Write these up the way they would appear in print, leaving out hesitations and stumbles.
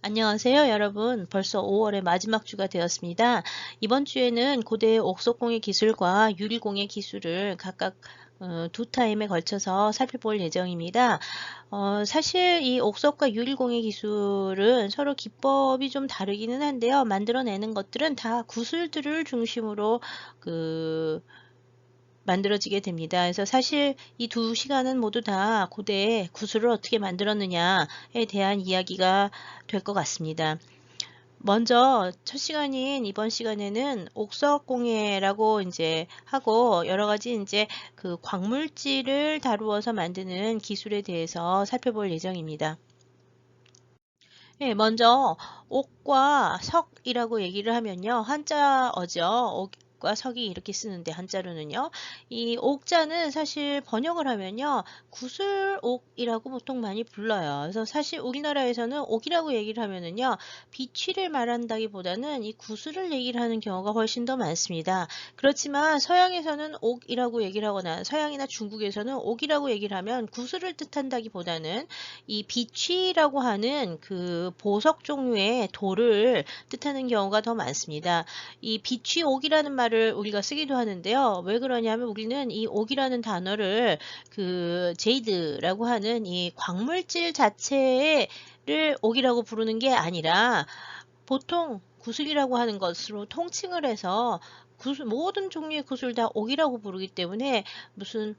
안녕하세요, 여러분. 벌써 5월의 마지막 주가 되었습니다. 이번 주에는 고대 옥석공예 기술과 유리공예 기술을 각각 두 타임에 걸쳐서 살펴볼 예정입니다. 사실 이 옥석과 유리공예 기술은 서로 기법이 좀 다르기는 한데요. 만들어내는 것들은 다 구슬들을 중심으로 그 만들어지게 됩니다. 그래서 사실 이 두 시간은 모두 다 고대에 구슬을 어떻게 만들었느냐에 대한 이야기가 될 것 같습니다. 먼저 첫 시간인 이번 시간에는 옥석공예라고 이제 하고 여러 가지 이제 그 광물질을 다루어서 만드는 기술에 대해서 살펴볼 예정입니다. 예, 먼저 옥과 석이라고 얘기를 하면요. 한자어죠. 옥과 석이 이렇게 쓰는데 한자로는요. 이 옥자는 사실 번역을 하면요. 구슬옥이라고 보통 많이 불러요. 그래서 사실 우리나라에서는 옥이라고 얘기를 하면은요. 비취를 말한다기보다는 이 구슬을 얘기를 하는 경우가 훨씬 더 많습니다. 그렇지만 서양에서는 옥이라고 얘기를 하거나 서양이나 중국에서는 옥이라고 얘기를 하면 구슬을 뜻한다기보다는 이 비취라고 하는 그 보석 종류의 돌을 뜻하는 경우가 더 많습니다. 이 비취옥이라는 말을 우리가 쓰기도 하는데요. 왜 그러냐면 우리는 이 옥이라는 단어를 그 제이드라고 하는 이 광물질 자체를 옥이라고 부르는 게 아니라 보통 구슬이라고 하는 것으로 통칭을 해서 구슬, 모든 종류의 구슬 다 옥이라고 부르기 때문에 무슨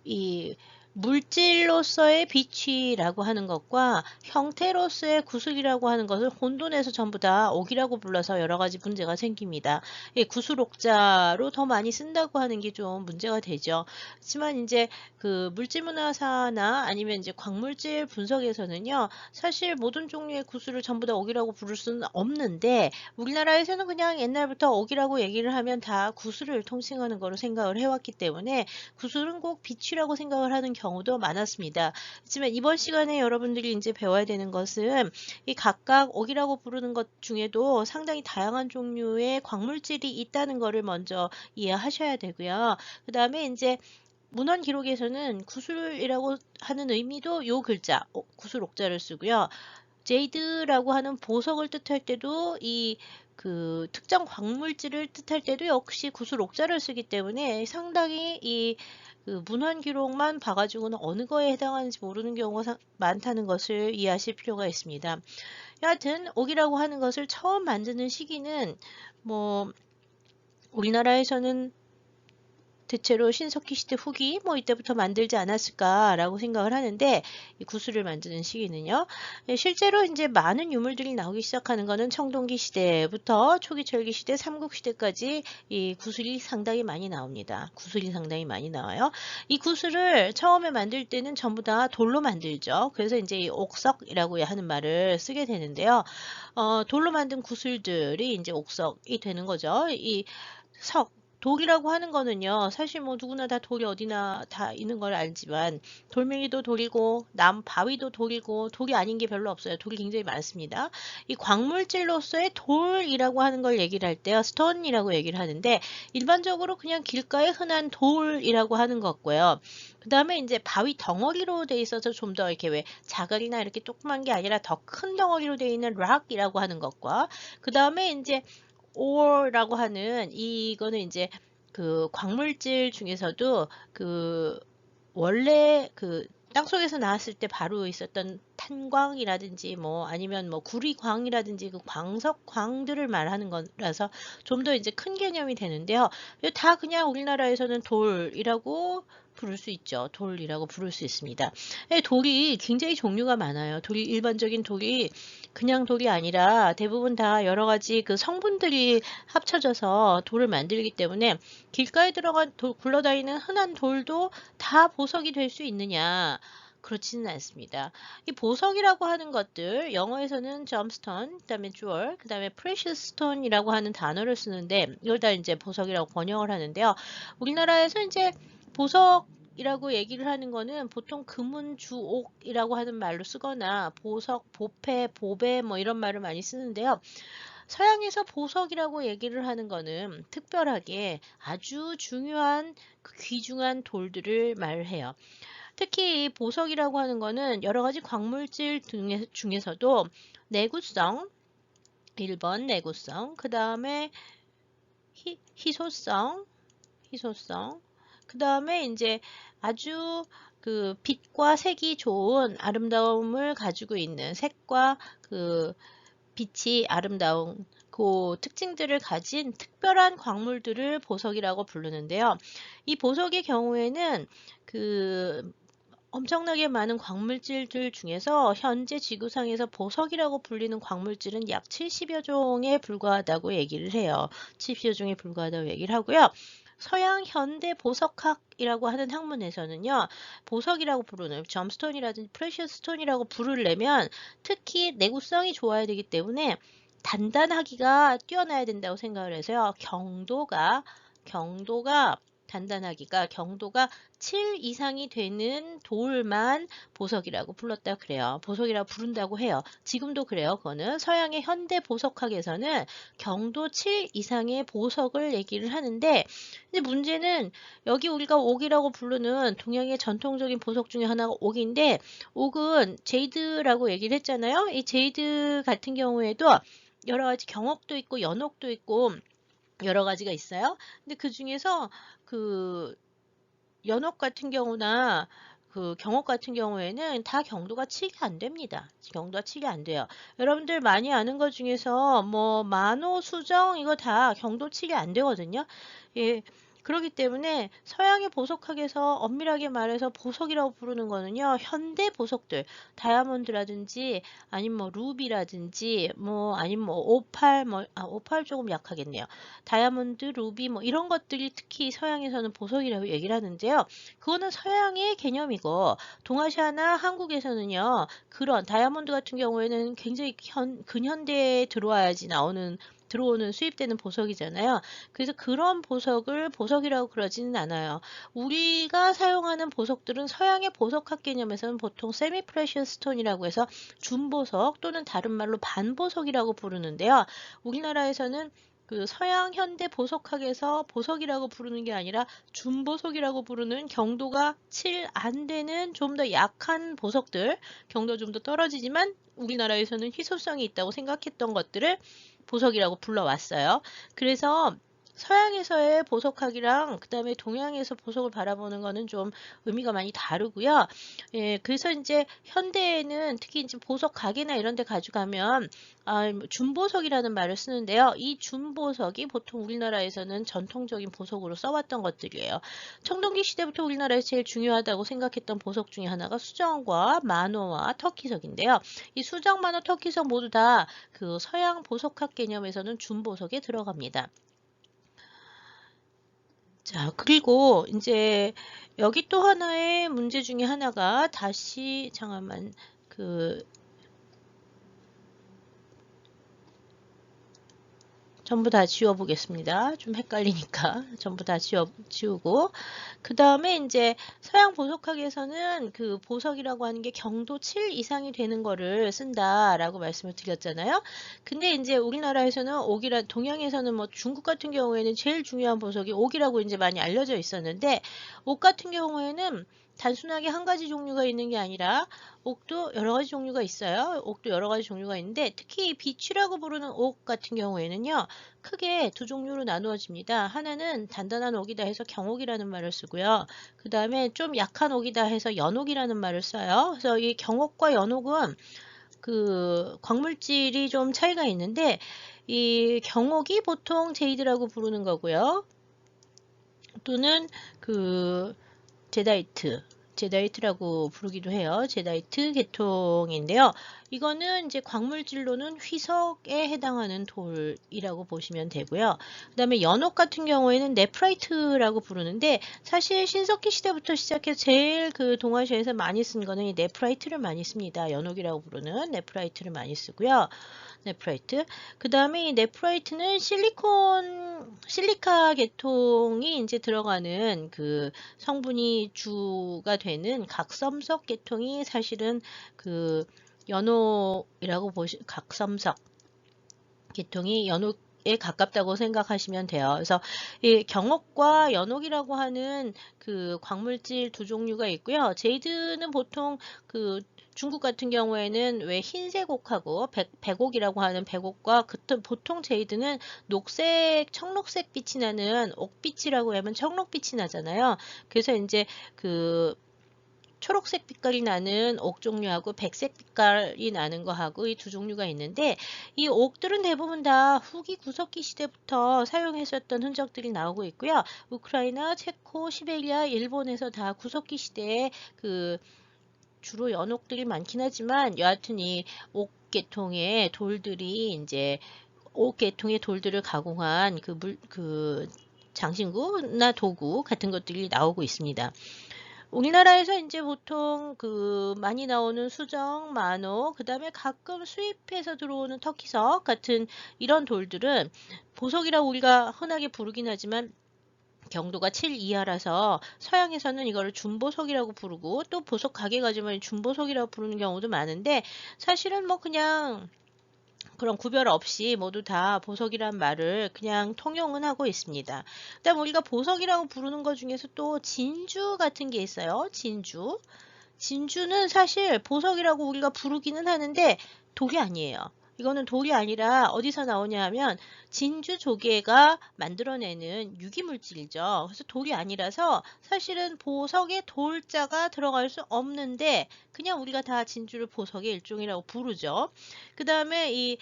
이 물질로서의 빛이라고 하는 것과 형태로서의 구슬이라고 하는 것을 혼돈해서 전부 다 옥이라고 불러서 여러 가지 문제가 생깁니다. 예, 구슬옥자로 더 많이 쓴다고 하는 게 좀 문제가 되죠. 하지만 이제 그 물질문화사나 아니면 이제 광물질 분석에서는요, 사실 모든 종류의 구슬을 전부 다 옥이라고 부를 수는 없는데, 우리나라에서는 그냥 옛날부터 옥이라고 얘기를 하면 다 구슬을 통칭하는 거로 생각을 해왔기 때문에 구슬은 꼭 빛이라고 생각을 하는 경우도 많았습니다. 하지만 이번 시간에 여러분들이 이제 배워야 되는 것은 이 각각 옥이라고 부르는 것 중에도 상당히 다양한 종류의 광물질이 있다는 것을 먼저 이해하셔야 되고요. 그 다음에 이제 문헌 기록에서는 구슬이라고 하는 의미도 요 글자, 구슬 옥자를 쓰고요. 제이드라고 하는 보석을 뜻할 때도 이 그 특정 광물질을 뜻할 때도 역시 구슬 옥자를 쓰기 때문에 상당히 이 그 문헌 기록만 봐가지고는 어느 거에 해당하는지 모르는 경우가 많다는 것을 이해하실 필요가 있습니다. 여하튼 옥이라고 하는 것을 처음 만드는 시기는 뭐 우리나라에서는 대체로 신석기 시대 후기 뭐 이때부터 만들지 않았을까라고 생각을 하는데 이 구슬을 만드는 시기는요. 예, 실제로 이제 많은 유물들이 나오기 시작하는 거는 청동기 시대부터 초기철기 시대, 삼국시대까지 이 구슬이 상당히 많이 나옵니다. 구슬이 상당히 많이 나와요. 이 구슬을 처음에 만들 때는 전부 다 돌로 만들죠. 그래서 이제 이 옥석이라고 하는 말을 쓰게 되는데요. 돌로 만든 구슬들이 이제 옥석이 되는 거죠. 이 석, 돌이라고 하는 거는요, 사실 뭐 누구나 다 돌이 어디나 다 있는 걸 알지만, 돌멩이도 돌이고, 바위도 돌이고, 돌이 아닌 게 별로 없어요. 돌이 굉장히 많습니다. 이 광물질로서의 돌이라고 하는 걸 얘기를 할 때요, 스톤이라고 얘기를 하는데, 일반적으로 그냥 길가에 흔한 돌이라고 하는 거고요. 그 다음에 이제 바위 덩어리로 돼 있어서 좀 더 이렇게 왜 자갈이나 이렇게 조그만 게 아니라 더 큰 덩어리로 돼 있는 락이라고 하는 것과, 그 다음에 이제 오어라고 하는 이거는 이제 그 광물질 중에서도 그 원래 그 땅속에서 나왔을 때 바로 있었던 탄광이라든지 뭐 아니면 뭐 구리광이라든지 그 광석광들을 말하는 거라서 좀 더 이제 큰 개념이 되는데요. 이거 다 그냥 우리나라에서는 돌이라고 부를 수 있죠. 돌이라고 부를 수 있습니다. 예, 돌이 굉장히 종류가 많아요. 돌이 일반적인 돌이 그냥 돌이 아니라 대부분 다 여러 가지 그 성분들이 합쳐져서 돌을 만들기 때문에 길가에 들어간 굴러다니는 흔한 돌도 다 보석이 될 수 있느냐? 그렇지는 않습니다. 이 보석이라고 하는 것들, 영어에서는 gemstone, 그다음에 jewel, 그다음에 precious stone이라고 하는 단어를 쓰는데 이걸 다 이제 보석이라고 번역을 하는데요. 우리나라에서 이제 보석이라고 얘기를 하는 거는 보통 금은 주옥이라고 하는 말로 쓰거나 보석, 보패, 보배 뭐 이런 말을 많이 쓰는데요. 서양에서 보석이라고 얘기를 하는 거는 특별하게 아주 중요한 그 귀중한 돌들을 말해요. 특히 이 보석이라고 하는 거는 여러 가지 광물질 중에서도 내구성, 1번 내구성, 그 다음에 희소성, 그 다음에 이제 아주 그 빛과 색이 좋은 아름다움을 가지고 있는 색과 그 빛이 아름다운 그 특징들을 가진 특별한 광물들을 보석이라고 부르는데요. 이 보석의 경우에는 그 엄청나게 많은 광물질들 중에서 현재 지구상에서 보석이라고 불리는 광물질은 약 70여 종에 불과하다고 얘기를 해요. 70여 종에 불과하다고 얘기를 하고요. 서양 현대 보석학이라고 하는 학문에서는요, 보석이라고 부르는 점스톤이라든지 프레셔스 스톤이라고 부르려면 특히 내구성이 좋아야 되기 때문에 단단하기가 뛰어나야 된다고 생각을 해서요. 경도가 7 이상이 되는 돌만 보석이라고 불렀다 그래요. 보석이라고 부른다고 해요. 지금도 그래요. 그거는 서양의 현대 보석학에서는 경도 7 이상의 보석을 얘기를 하는데, 근데 문제는 여기 우리가 옥이라고 부르는 동양의 전통적인 보석 중에 하나가 옥인데, 옥은 제이드라고 얘기를 했잖아요. 이 제이드 같은 경우에도 여러 가지 경옥도 있고 연옥도 있고 여러 가지가 있어요. 근데 그 중에서 그 연옥 같은 경우나 그 경옥 같은 경우에는 다 경도가 7이 안 됩니다. 경도가 7이 안 돼요. 여러분들 많이 아는 것 중에서 뭐 만호, 수정 이거 다 경도 7이 안 되거든요. 예. 그렇기 때문에 서양의 보석학에서 엄밀하게 말해서 보석이라고 부르는 거는요. 현대 보석들, 다이아몬드라든지 아니면 뭐 루비라든지 뭐 아니면 뭐 오팔 오팔 조금 약하겠네요. 다이아몬드, 루비 뭐 이런 것들이 특히 서양에서는 보석이라고 얘기를 하는데요. 그거는 서양의 개념이고 동아시아나 한국에서는요. 그런 다이아몬드 같은 경우에는 굉장히 근현대에 들어오는 수입되는 보석이잖아요. 그래서 그런 보석을 보석이라고 그러지는 않아요. 우리가 사용하는 보석들은 서양의 보석학 개념에서는 보통 세미 프레셔스 스톤이라고 해서 준보석 또는 다른 말로 반보석이라고 부르는데요. 우리나라에서는 그 서양 현대 보석학에서 보석이라고 부르는 게 아니라 준보석이라고 부르는 경도가 7 안 되는 좀 더 약한 보석들, 경도 좀 더 떨어지지만 우리나라에서는 희소성이 있다고 생각했던 것들을 보석이라고 불러왔어요. 그래서 서양에서의 보석학이랑 그다음에 동양에서 보석을 바라보는 거는 좀 의미가 많이 다르고요. 예, 그래서 이제 현대에는 특히 이제 보석 가게나 이런 데 가져가면 준보석이라는 말을 쓰는데요. 이 준보석이 보통 우리나라에서는 전통적인 보석으로 써왔던 것들이에요. 청동기 시대부터 우리나라에서 제일 중요하다고 생각했던 보석 중에 하나가 수정과 만호와 터키석인데요. 이 수정, 만호, 터키석 모두 다 그 서양 보석학 개념에서는 준보석에 들어갑니다. 자, 그리고 이제 여기 또 하나의 문제 중에 하나가 다시 잠깐만 전부 다 지워보겠습니다. 좀 헷갈리니까 전부 다 지우고 그 다음에 이제 서양 보석학에서는 그 보석이라고 하는 게 경도 7 이상이 되는 거를 쓴다라고 말씀을 드렸잖아요. 근데 이제 우리나라에서는 동양에서는 뭐 중국 같은 경우에는 제일 중요한 보석이 옥이라고 이제 많이 알려져 있었는데 옥 같은 경우에는 단순하게 한 가지 종류가 있는 게 아니라 옥도 여러 가지 종류가 있어요. 옥도 여러 가지 종류가 있는데 특히 비취라고 부르는 옥 같은 경우에는요. 크게 두 종류로 나누어집니다. 하나는 단단한 옥이다 해서 경옥이라는 말을 쓰고요. 그 다음에 좀 약한 옥이다 해서 연옥이라는 말을 써요. 그래서 이 경옥과 연옥은 그 광물질이 좀 차이가 있는데 이 경옥이 보통 제이드라고 부르는 거고요. 또는 그 제다이트라고 부르기도 해요. 제다이트 계통인데요. 이거는 이제 광물질로는 휘석에 해당하는 돌이라고 보시면 되고요. 그 다음에 연옥 같은 경우에는 네프라이트라고 부르는데 사실 신석기 시대부터 시작해서 제일 그 동아시아에서 많이 쓴 거는 이 네프라이트를 많이 씁니다. 연옥이라고 부르는 네프라이트를 많이 쓰고요. 네프라이트. 그 다음에 이 네프라이트는 실리카 계통이 이제 들어가는 그 성분이 주가 되는 각섬석 계통이 사실은 그 각섬석 계통이 에 가깝다고 생각하시면 돼요. 그래서 이 경옥과 연옥이라고 하는 그 광물질 두 종류가 있고요. 제이드는 보통 그 중국 같은 경우에는 왜 흰색 옥하고 백옥이라고 하는 백옥과 보통 제이드는 녹색, 청록색 빛이 나는 옥빛이라고 하면 청록빛이 나잖아요. 그래서 이제 그 초록색 빛깔이 나는 옥 종류하고 백색 빛깔이 나는 거하고 이 두 종류가 있는데, 이 옥들은 대부분 다 후기 구석기 시대부터 사용했었던 흔적들이 나오고 있고요. 우크라이나, 체코, 시베리아, 일본에서 다 구석기 시대에 그 주로 연옥들이 많긴 하지만 여하튼 이 옥 계통의 돌들이 이제 옥 계통의 돌들을 가공한 그 장신구나 도구 같은 것들이 나오고 있습니다. 우리나라에서 이제 보통 그 많이 나오는 수정, 만호, 그다음에 가끔 수입해서 들어오는 터키석 같은 이런 돌들은 보석이라고 우리가 흔하게 부르긴 하지만 경도가 7 이하라서 서양에서는 이거를 준보석이라고 부르고, 또 보석 가게 가지만 준보석이라고 부르는 경우도 많은데, 사실은 뭐 그냥 그런 구별 없이 모두 다 보석이란 말을 그냥 통용은 하고 있습니다. 그다음 우리가 보석이라고 부르는 것 중에서 또 진주 같은 게 있어요. 진주. 진주는 사실 보석이라고 우리가 부르기는 하는데 돌이 아니에요. 이거는 돌이 아니라 어디서 나오냐 하면 진주 조개가 만들어내는 유기물질이죠. 그래서 돌이 아니라서 사실은 보석에 돌자가 들어갈 수 없는데 그냥 우리가 다 진주를 보석의 일종이라고 부르죠. 그 다음에 이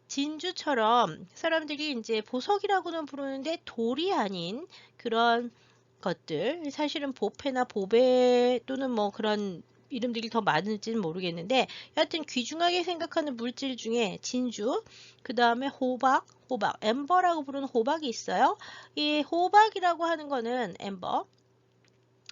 진주처럼 사람들이 이제 보석이라고는 부르는데 돌이 아닌 그런 것들, 사실은 보패나 보배 또는 뭐 그런 이름들이 더 많을지는 모르겠는데, 여하튼 귀중하게 생각하는 물질 중에 진주, 그 다음에 호박, 엠버라고 부르는 호박이 있어요. 이 호박이라고 하는 거는 엠버,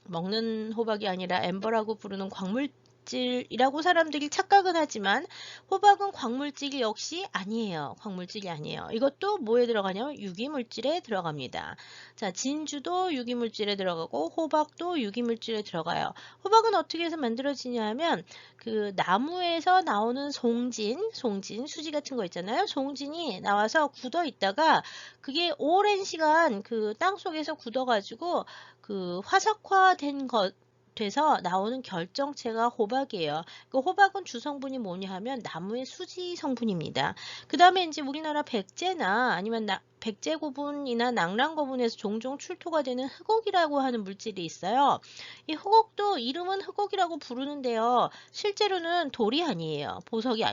먹는 호박이 아니라 엠버라고 부르는 광물질이라고 사람들이 착각은 하지만 호박은 광물질 역시 아니에요. 광물질이 아니에요. 이것도 뭐에 들어가냐면 유기물질에 들어갑니다. 자, 진주도 유기물질에 들어가고 호박도 유기물질에 들어가요. 호박은 어떻게 해서 만들어지냐 하면 그 나무에서 나오는 송진, 수지 같은 거 있잖아요. 송진이 나와서 굳어 있다가 그게 오랜 시간 그 땅 속에서 굳어가지고 그 화석화된 것 돼서 나오는 결정체가 호박이에요. 그 호박은 주성분이 뭐냐 하면 나무의 수지 성분입니다. 그 다음에 이제 우리나라 백제나 아니면 백제 고분이나 낙랑 고분에서 종종 출토가 되는 흑옥이라고 하는 물질이 있어요. 이 흑옥도 이름은 흑옥이라고 부르는데요. 실제로는 돌이 아니에요. 돌이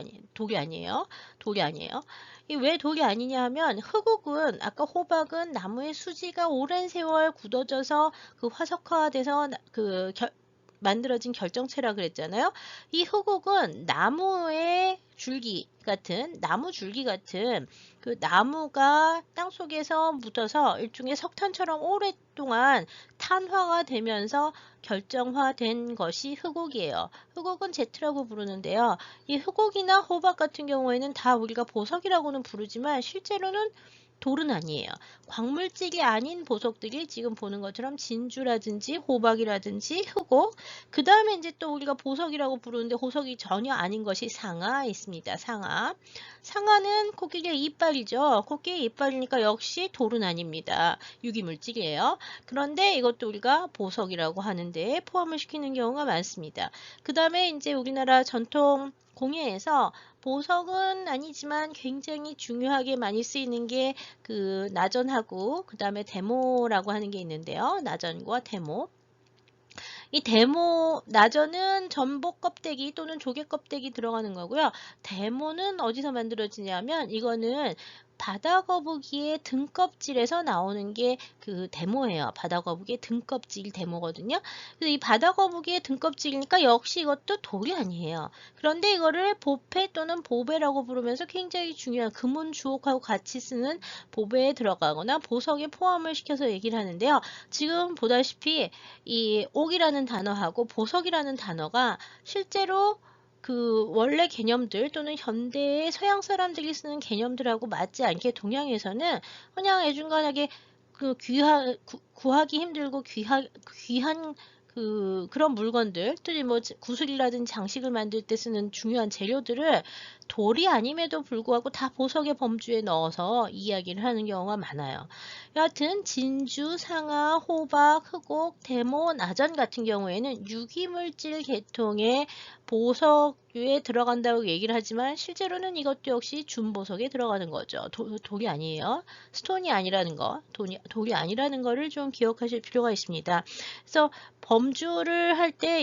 아니에요. 돌이 아니에요. 이 왜 돌이 아니냐 하면 흑옥은 아까 호박은 나무의 수지가 오랜 세월 굳어져서 그 화석화돼서 만들어진 결정체라 그랬잖아요. 이 흑옥은 나무 줄기 같은 그 나무가 땅 속에서 묻어서 일종의 석탄처럼 오랫동안 탄화가 되면서 결정화된 것이 흑옥이에요. 흑옥은 제트라고 부르는데요. 이 흑옥이나 호박 같은 경우에는 다 우리가 보석이라고는 부르지만 실제로는 돌은 아니에요. 광물질이 아닌 보석들이 지금 보는 것처럼 진주라든지 호박이라든지 흑옥, 그 다음에 이제 또 우리가 보석이라고 부르는데 보석이 전혀 아닌 것이 상아 있습니다. 상아는 코끼리의 이빨이죠. 코끼리 이빨이니까 역시 돌은 아닙니다. 유기물질이에요. 그런데 이것도 우리가 보석이라고 하는데 포함을 시키는 경우가 많습니다. 그 다음에 이제 우리나라 전통 공예에서 보석은 아니지만 굉장히 중요하게 많이 쓰이는 게 그 나전하고 그 다음에 데모라고 하는 게 있는데요. 나전과 데모. 이 나전은 전복 껍데기 또는 조개 껍데기 들어가는 거고요. 데모는 어디서 만들어지냐면 이거는 바다거북이의 등껍질에서 나오는 게 그 데모예요. 바다거북이의 등껍질 데모거든요. 그래서 이 바다거북이의 등껍질이니까 역시 이것도 돌이 아니에요. 그런데 이거를 보패 또는 보배라고 부르면서 굉장히 중요한 금은 주옥하고 같이 쓰는 보배에 들어가거나 보석에 포함을 시켜서 얘기를 하는데요. 지금 보다시피 이 옥이라는 단어하고 보석이라는 단어가 실제로 그 원래 개념들 또는 현대의 서양 사람들이 쓰는 개념들하고 맞지 않게 동양에서는 그냥 애중간하게 그 구하기 힘들고 귀한 그런 물건들, 또 뭐 구슬이라든지 장식을 만들 때 쓰는 중요한 재료들을 돌이 아님에도 불구하고 다 보석의 범주에 넣어서 이야기를 하는 경우가 많아요. 여하튼 진주, 상아, 호박, 흑옥, 대모, 나전 같은 경우에는 유기물질 계통의 보석류에 들어간다고 얘기를 하지만 실제로는 이것도 역시 준보석에 들어가는 거죠. 돌이 아니에요. 스톤이 아니라는 거, 돌이 아니라는 거를 좀 기억하실 필요가 있습니다. 그래서 범주를 할 때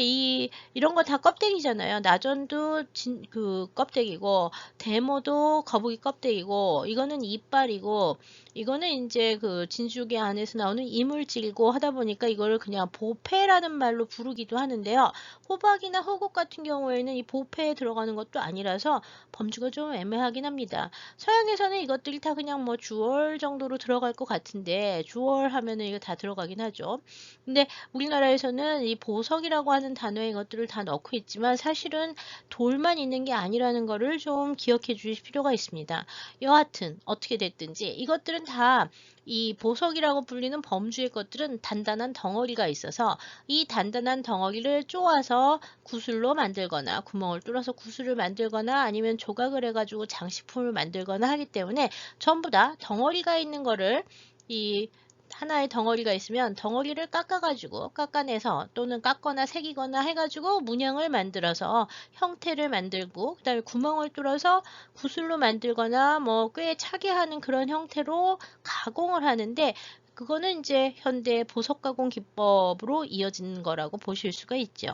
이런 거 다 껍데기잖아요. 나전도 그 껍데기고, 대모도 거북이 껍데기고, 이거는 이빨이고, 이거는 이제 그 진주개 안에서 나오는 이물질이고 하다 보니까 이거를 그냥 보패라는 말로 부르기도 하는데요. 호박이나 흑옥 같은 경우에는 이 보패에 들어가는 것도 아니라서 범주가 좀 애매하긴 합니다. 서양에서는 이것들이 다 그냥 뭐 주얼 정도로 들어갈 것 같은데, 주얼 하면은 이거 다 들어가긴 하죠. 근데 우리나라에서는 이 보석이라고 하는 단어에 이것들을 다 넣고 있지만 사실은 돌만 있는 게 아니라는 거를 좀 기억해 주실 필요가 있습니다. 여하튼 어떻게 됐든지 이것들은 다 이 보석이라고 불리는 범주의 것들은 단단한 덩어리가 있어서 이 단단한 덩어리를 쪼아서 구슬로 만들거나 구멍을 뚫어서 구슬을 만들거나 아니면 조각을 해가지고 장식품을 만들거나 하기 때문에 전부 다 덩어리가 있는 거를 이 하나의 덩어리가 있으면 덩어리를 깎아내서 또는 깎거나 새기거나 해가지고 문양을 만들어서 형태를 만들고 그 다음에 구멍을 뚫어서 구슬로 만들거나 뭐 꽤 차게 하는 그런 형태로 가공을 하는데 그거는 이제 현대 보석 가공 기법으로 이어지는 거라고 보실 수가 있죠.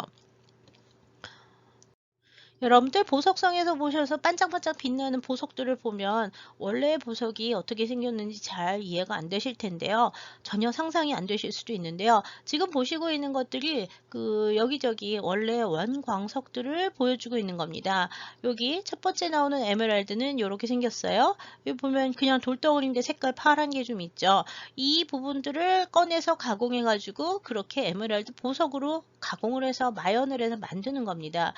여러분들 보석성에서 보셔서 반짝반짝 빛나는 보석들을 보면 원래의 보석이 어떻게 생겼는지 잘 이해가 안 되실 텐데요. 전혀 상상이 안 되실 수도 있는데요. 지금 보시고 있는 것들이 그 여기저기 원래 원광석들을 보여주고 있는 겁니다. 여기 첫 번째 나오는 에메랄드는 이렇게 생겼어요. 여기 보면 그냥 돌덩어리인데 색깔 파란 게 좀 있죠. 이 부분들을 꺼내서 가공해 가지고 그렇게 에메랄드 보석으로 가공을 해서 마연을 해서 만드는 겁니다.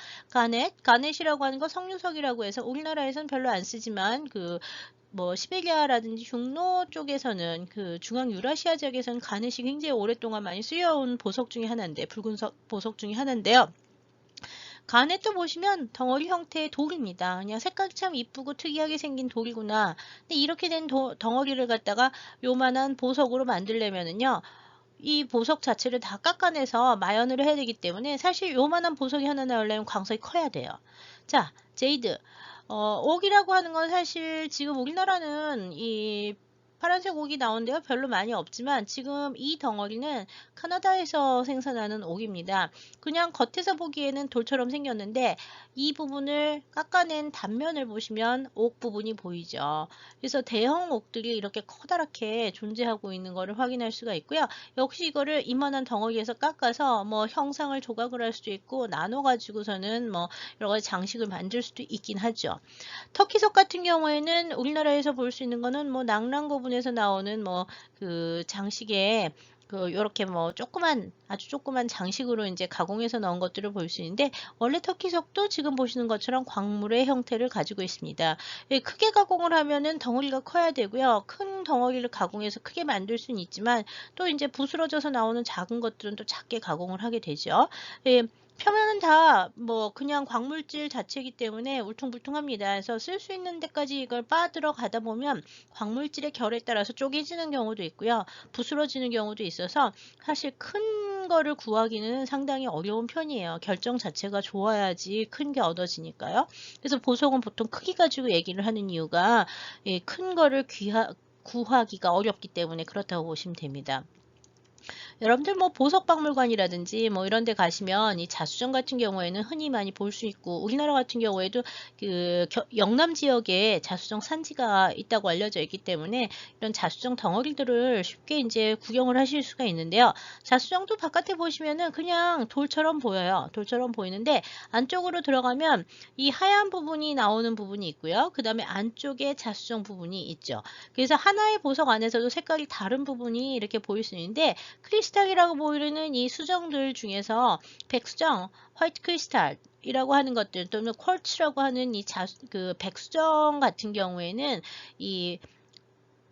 가넷이라고 하는 거 석류석이라고 해서 우리나라에선 별로 안 쓰지만 그 뭐 시베리아라든지 흉노 쪽에서는 그 중앙 유라시아 지역에서는 가넷이 굉장히 오랫동안 많이 쓰여온 보석 중에 하나인데 붉은 보석 중에 하나인데요. 가넷도 보시면 덩어리 형태의 돌입니다. 그냥 색깔이 참 이쁘고 특이하게 생긴 돌이구나. 근데 이렇게 된 덩어리를 갖다가 요만한 보석으로 만들려면은요. 이 보석 자체를 다 깎아내서 마연을 해야 되기 때문에 사실 요만한 보석이 하나 나오려면 광석이 커야 돼요. 자, 제이드. 옥이라고 하는 건 사실 지금 우리나라는 이 파란색 옥이 나오는데요. 별로 많이 없지만 지금 이 덩어리는 카나다에서 생산하는 옥입니다. 그냥 겉에서 보기에는 돌처럼 생겼는데 이 부분을 깎아낸 단면을 보시면 옥 부분이 보이죠. 그래서 대형 옥들이 이렇게 커다랗게 존재하고 있는 것을 확인할 수가 있고요. 역시 이거를 이만한 덩어리에서 깎아서 뭐 형상을 조각을 할 수도 있고 나눠 가지고서는 뭐 여러 가지 장식을 만들 수도 있긴 하죠. 터키석 같은 경우에는 우리나라에서 볼 수 있는 거는 뭐 낙랑고분에서 나오는 뭐 그 장식에 그 요렇게 뭐 아주 조그만 장식으로 이제 가공해서 넣은 것들을 볼 수 있는데 원래 터키석도 지금 보시는 것처럼 광물의 형태를 가지고 있습니다. 예, 크게 가공을 하면은 덩어리가 커야 되고요. 큰 덩어리를 가공해서 크게 만들 수는 있지만 또 이제 부스러져서 나오는 작은 것들은 또 작게 가공을 하게 되죠. 예, 표면은 다 뭐 그냥 광물질 자체이기 때문에 울퉁불퉁합니다. 그래서 쓸 수 있는 데까지 이걸 빠들어 가다 보면 광물질의 결에 따라서 쪼개지는 경우도 있고요. 부스러지는 경우도 있어서 사실 큰 거를 구하기는 상당히 어려운 편이에요. 결정 자체가 좋아야지 큰 게 얻어지니까요. 그래서 보석은 보통 크기 가지고 얘기를 하는 이유가 큰 거를 구하기가 어렵기 때문에 그렇다고 보시면 됩니다. 여러분들 뭐 보석박물관이라든지 뭐 이런 데 가시면 이 자수정 같은 경우에는 흔히 많이 볼 수 있고 우리나라 같은 경우에도 그 영남 지역에 자수정 산지가 있다고 알려져 있기 때문에 이런 자수정 덩어리들을 쉽게 이제 구경을 하실 수가 있는데요. 자수정도 바깥에 보시면은 그냥 돌처럼 보여요. 돌처럼 보이는데 안쪽으로 들어가면 이 하얀 부분이 나오는 부분이 있고요. 그 다음에 안쪽에 자수정 부분이 있죠. 그래서 하나의 보석 안에서도 색깔이 다른 부분이 이렇게 보일 수 있는데 크리스탈이라고 보이는 이 수정들 중에서 백수정, 화이트 크리스탈이라고 하는 것들 또는 퀄츠라고 하는 그 백수정 같은 경우에는 이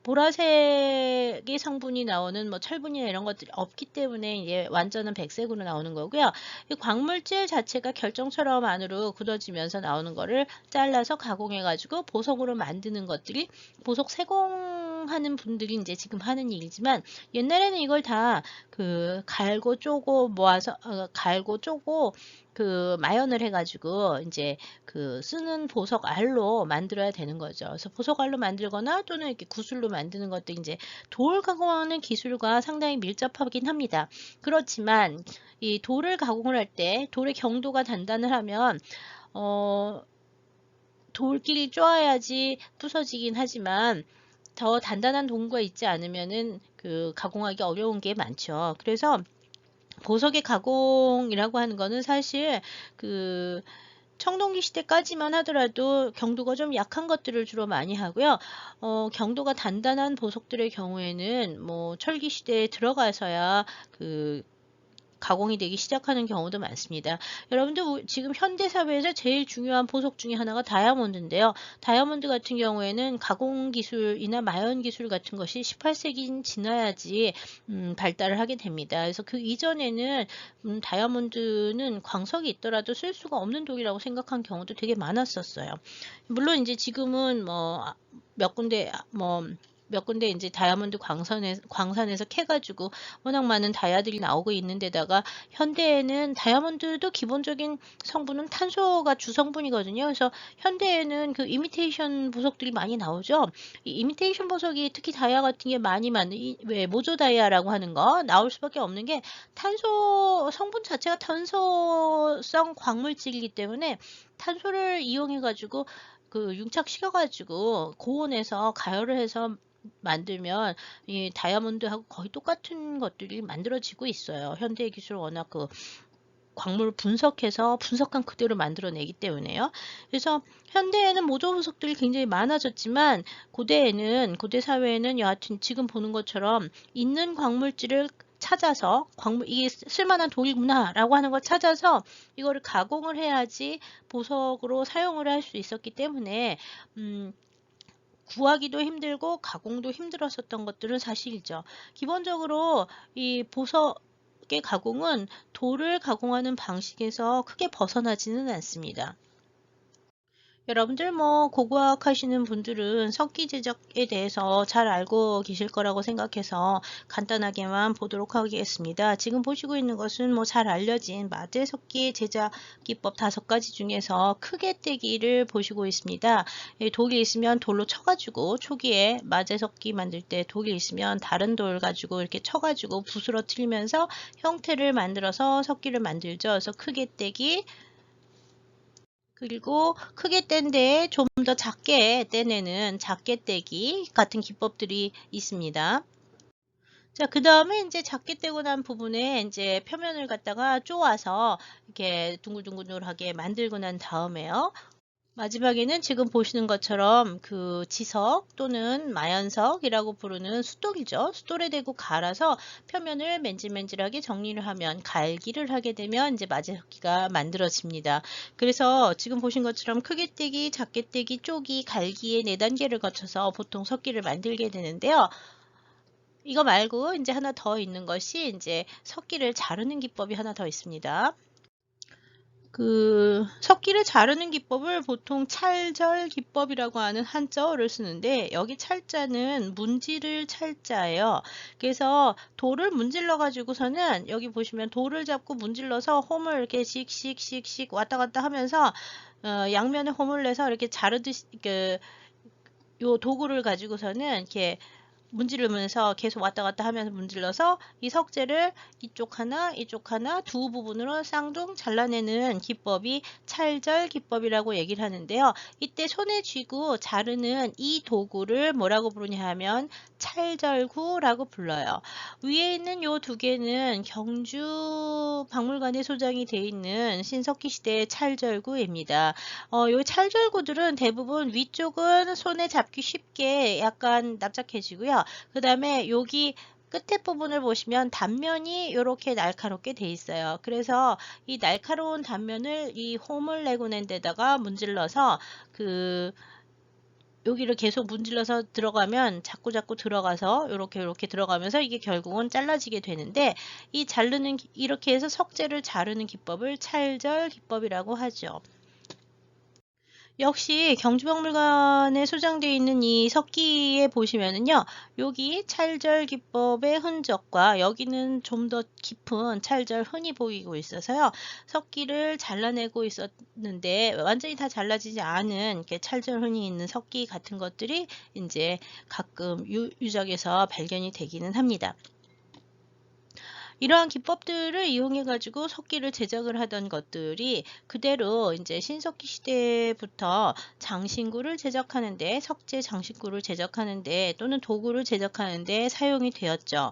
보라색의 성분이 나오는 뭐 철분이나 이런 것들이 없기 때문에 이제 완전한 백색으로 나오는 거고요. 이 광물질 자체가 결정처럼 안으로 굳어지면서 나오는 거를 잘라서 가공해 가지고 보석으로 만드는 것들이 보석 세공하는 분들이 이제 지금 하는 일이지만, 옛날에는 이걸 다 그 갈고 쪼고 모아서 갈고 쪼고 그 마연을 해 가지고 이제 그 쓰는 보석 알로 만들어야 되는 거죠. 그래서 보석 알로 만들거나 또는 이렇게 구슬로 만드는 것도 이제 돌 가공하는 기술과 상당히 밀접하긴 합니다. 그렇지만 이 돌을 가공을 할 때 돌의 경도가 단단하면 돌끼리 쪼아야지 부서지긴 하지만, 더 단단한 도구가 있지 않으면은 그 가공하기 어려운 게 많죠. 그래서 보석의 가공이라고 하는 거는 사실 그 청동기 시대까지만 하더라도 경도가 좀 약한 것들을 주로 많이 하고요. 경도가 단단한 보석들의 경우에는 뭐 철기 시대에 들어가서야 그 가공이 되기 시작하는 경우도 많습니다. 여러분들 지금 현대 사회에서 제일 중요한 보석 중에 하나가 다이아몬드인데요. 다이아몬드 같은 경우에는 가공 기술이나 마연 기술 같은 것이 18세기 지나야지 발달을 하게 됩니다. 그래서 그 이전에는 다이아몬드는 광석이 있더라도 쓸 수가 없는 돌이라고 생각한 경우도 되게 많았었어요. 물론 이제 지금은 뭐 몇 군데 몇 군데 이제 다이아몬드 광산에서 캐가지고 워낙 많은 다이아들이 나오고 있는 데다가, 현대에는 다이아몬드도 기본적인 성분은 탄소가 주성분이거든요. 그래서 현대에는 그 이미테이션 보석들이 많이 나오죠. 이 이미테이션 보석이 특히 다이아 같은 게 많이 왜 모조 다이아라고 하는 거 나올 수밖에 없는 게, 탄소 성분 자체가 탄소성 광물질이기 때문에 탄소를 이용해 가지고 그 융착시켜 가지고 고온에서 가열을 해서 만들면 이 다이아몬드하고 거의 똑같은 것들이 만들어지고 있어요. 현대의 기술 워낙 그 광물을 분석해서 분석한 그대로 만들어내기 때문에요. 그래서 현대에는 모조 보석들이 굉장히 많아졌지만, 고대 사회에는 여하튼 지금 보는 것처럼 있는 광물질을 찾아서 이게 쓸만한 돌이구나라고 하는 걸 찾아서 이거를 가공을 해야지 보석으로 사용을 할 수 있었기 때문에 구하기도 힘들고 가공도 힘들었었던 것들은 사실이죠. 기본적으로 이 보석의 가공은 돌을 가공하는 방식에서 크게 벗어나지는 않습니다. 여러분들 뭐 고고학 하시는 분들은 석기 제작에 대해서 잘 알고 계실 거라고 생각해서 간단하게만 보도록 하겠습니다. 지금 보시고 있는 것은 뭐 잘 알려진 마제 석기 제작 기법 5가지 중에서 크게 떼기를 보시고 있습니다. 돌이 있으면 돌로 쳐가지고, 초기에 마제 석기 만들 때 돌이 있으면 다른 돌 가지고 이렇게 쳐가지고 부스러뜨리면서 형태를 만들어서 석기를 만들죠. 그래서 크게 떼기, 그리고 크게 뗀 데에 좀 더 작게 떼내는 작게 떼기 같은 기법들이 있습니다. 자, 그 다음에 이제 작게 떼고 난 부분에 이제 표면을 갖다가 쪼아서 이렇게 둥글둥글하게 만들고 난 다음에요. 마지막에는 지금 보시는 것처럼 그 지석 또는 마연석이라고 부르는 숫돌이죠. 숫돌에 대고 갈아서 표면을 맨질맨질하게 정리를 하면, 갈기를 하게 되면 이제 마제석기가 만들어집니다. 그래서 지금 보신 것처럼 크게 떼기, 작게 떼기, 쪼기, 갈기의 4단계를 거쳐서 보통 석기를 만들게 되는데요. 이거 말고 이제 하나 더 있는 것이, 이제 석기를 자르는 기법이 하나 더 있습니다. 그 석기를 자르는 기법을 보통 찰절 기법이라고 하는 한자어를 쓰는데, 여기 찰자는 문지를 찰자예요. 그래서 돌을 문질러 가지고서는, 여기 보시면 돌을 잡고 문질러서 홈을 이렇게 씩씩씩씩 왔다 갔다 하면서 양면에 홈을 내서 이렇게 자르듯이, 요 도구를 가지고서는 이렇게 문지르면서 계속 왔다 갔다 하면서 문질러서 이 석재를 이쪽 하나 이쪽 하나 두 부분으로 쌍둥 잘라내는 기법이 찰절 기법이라고 얘기를 하는데요. 이때 손에 쥐고 자르는 이 도구를 뭐라고 부르냐 하면 찰절구라고 불러요. 위에 있는 요 2개는 경주 박물관에 소장이 되어 있는 신석기 시대의 찰절구입니다. 요 찰절구들은 대부분 위쪽은 손에 잡기 쉽게 약간 납작해지고요. 그 다음에 여기 끝에 부분을 보시면 단면이 이렇게 날카롭게 돼 있어요. 그래서 이 날카로운 단면을 이 홈을 내고 낸 데다가 문질러서 그 여기를 계속 문질러서 들어가면 자꾸 들어가서 요렇게 들어가면서 이게 결국은 잘라지게 되는데, 이 자르는 이렇게 해서 석재를 자르는 기법을 찰절 기법이라고 하죠. 역시 경주박물관에 소장되어 있는 이 석기에 보시면은요, 여기 찰절 기법의 흔적과 여기는 좀 더 깊은 찰절 흔이 보이고 있어서요, 석기를 잘라내고 있었는데 완전히 다 잘라지지 않은 이렇게 찰절 흔이 있는 석기 같은 것들이 이제 가끔 유적에서 발견이 되기는 합니다. 이러한 기법들을 이용해 가지고 석기를 제작을 하던 것들이 그대로 이제 신석기 시대부터 장신구를 제작하는데, 석재 장신구를 제작하는데 또는 도구를 제작하는데 사용이 되었죠.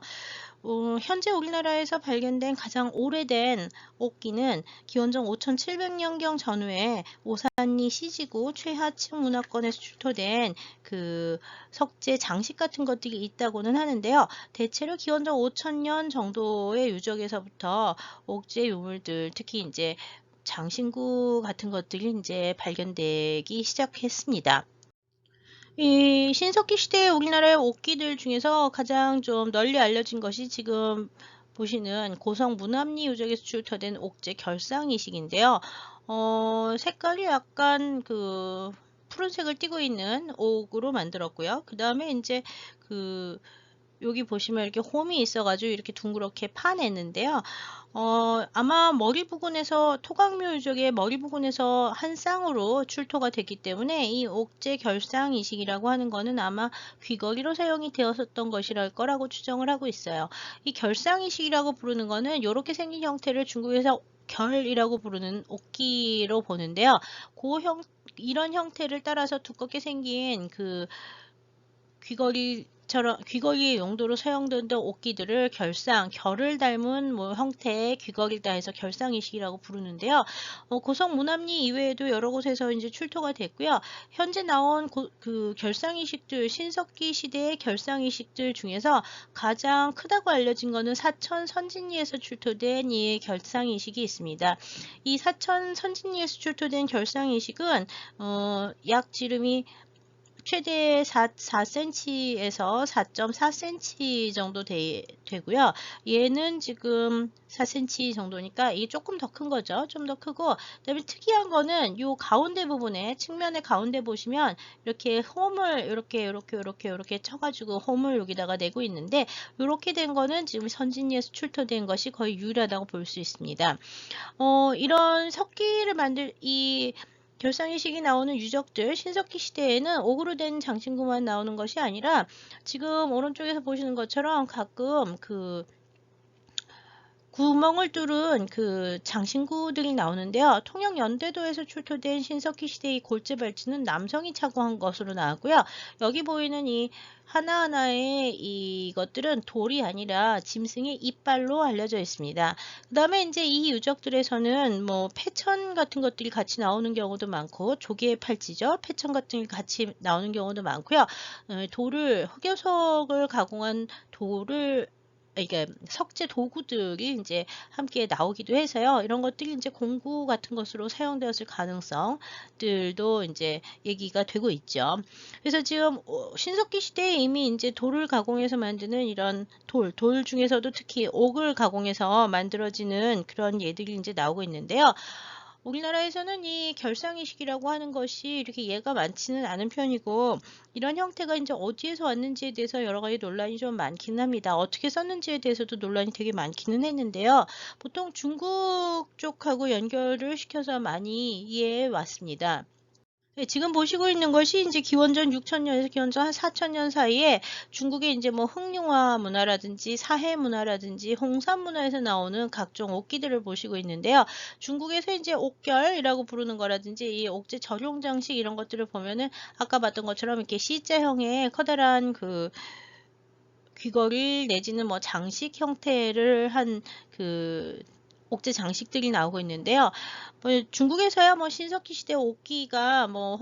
현재 우리나라에서 발견된 가장 오래된 옥기는 기원전 5700년경 전후에 오산리 시지구 최하층 문화권에서 출토된 그 석재 장식 같은 것들이 있다고는 하는데요. 대체로 기원전 5000년 정도의 유적에서부터 옥재 유물들, 특히 이제 장신구 같은 것들이 이제 발견되기 시작했습니다. 이 신석기 시대의 우리나라의 옥기들 중에서 가장 좀 널리 알려진 것이 지금 보시는 고성 문암리 유적에서 출토된 옥재 결상이식인데요. 색깔이 약간 그 푸른색을 띠고 있는 옥으로 만들었고요. 그 다음에 이제 그 여기 보시면 이렇게 홈이 있어가지고 이렇게 둥그렇게 파냈는데요. 아마 머리 부분에서 토각묘 유적의 머리 부분에서 한 쌍으로 출토가 됐기 때문에 이 옥재 결상 이식이라고 하는 거는 아마 귀걸이로 사용이 되었었던 것이랄 거라고 추정을 하고 있어요. 이 결상 이식이라고 부르는 거는 이렇게 생긴 형태를 중국에서 결이라고 부르는 옥기로 보는데요. 이런 형태를 따라서 두껍게 생긴 그 귀걸이의 용도로 사용되던 옥기들을 결을 닮은 뭐 형태의 귀걸이다 해서 결상이식이라고 부르는데요. 고성 문암리 이외에도 여러 곳에서 이제 출토가 됐고요. 현재 나온 그 결상이식들, 신석기 시대의 결상이식들 중에서 가장 크다고 알려진 거는 사천 선진리에서 출토된 이 결상이식이 있습니다. 이 사천 선진리에서 출토된 결상이식은 약 지름이 최대 4cm에서 4.4cm 정도 되고요. 얘는 지금 4cm 정도니까 이게 조금 더 큰 거죠. 좀 더 크고, 그다음에 특이한 거는 요 가운데 부분에, 측면의 가운데 보시면 이렇게 홈을 이렇게 쳐가지고 홈을 여기다가 내고 있는데, 이렇게 된 거는 지금 선진리에서 출토된 것이 거의 유일하다고 볼 수 있습니다. 이런 석기를 만들 이 결상이식이 나오는 유적들, 신석기 시대에는 옥으로 된 장신구만 나오는 것이 아니라 지금 오른쪽에서 보시는 것처럼 가끔 그 구멍을 뚫은 그 장신구들이 나오는데요. 통영 연대도에서 출토된 신석기 시대의 골재발치는 남성이 착용한 것으로 나왔고요. 여기 보이는 이 하나하나의 이것들은 돌이 아니라 짐승의 이빨로 알려져 있습니다. 그 다음에 이제 이 유적들에서는 뭐 패천 같은 것들이 같이 나오는 경우도 많고, 조개의 팔찌죠. 패천 같은 게 같이 나오는 경우도 많고요. 흑요석을 가공한 돌을, 이게 석재 도구들이 이제 함께 나오기도 해서요. 이런 것들이 이제 공구 같은 것으로 사용되었을 가능성들도 이제 얘기가 되고 있죠. 그래서 지금 신석기 시대에 이미 이제 돌을 가공해서 만드는 이런 돌 중에서도 특히 옥을 가공해서 만들어지는 그런 예들이 이제 나오고 있는데요. 우리나라에서는 이 결상이식이라고 하는 것이 이렇게 예가 많지는 않은 편이고, 이런 형태가 이제 어디에서 왔는지에 대해서 여러 가지 논란이 좀 많기는 합니다. 어떻게 썼는지에 대해서도 논란이 되게 많기는 했는데요. 보통 중국 쪽하고 연결을 시켜서 많이 이해해 왔습니다. 네, 지금 보시고 있는 것이 이제 기원전 6000년에서 기원전 한 4000년 사이에 중국의 이제 뭐 흑룡화 문화라든지 사해 문화라든지 홍산 문화에서 나오는 각종 옥기들을 보시고 있는데요. 중국에서 이제 옥결이라고 부르는 거라든지 이 옥재 절용 장식 이런 것들을 보면은 아까 봤던 것처럼 이렇게 C자형의 커다란 그 귀걸이 내지는 뭐 장식 형태를 한그 옥제 장식들이 나오고 있는데요. 뭐 중국에서야 뭐 신석기 시대 옥기가 뭐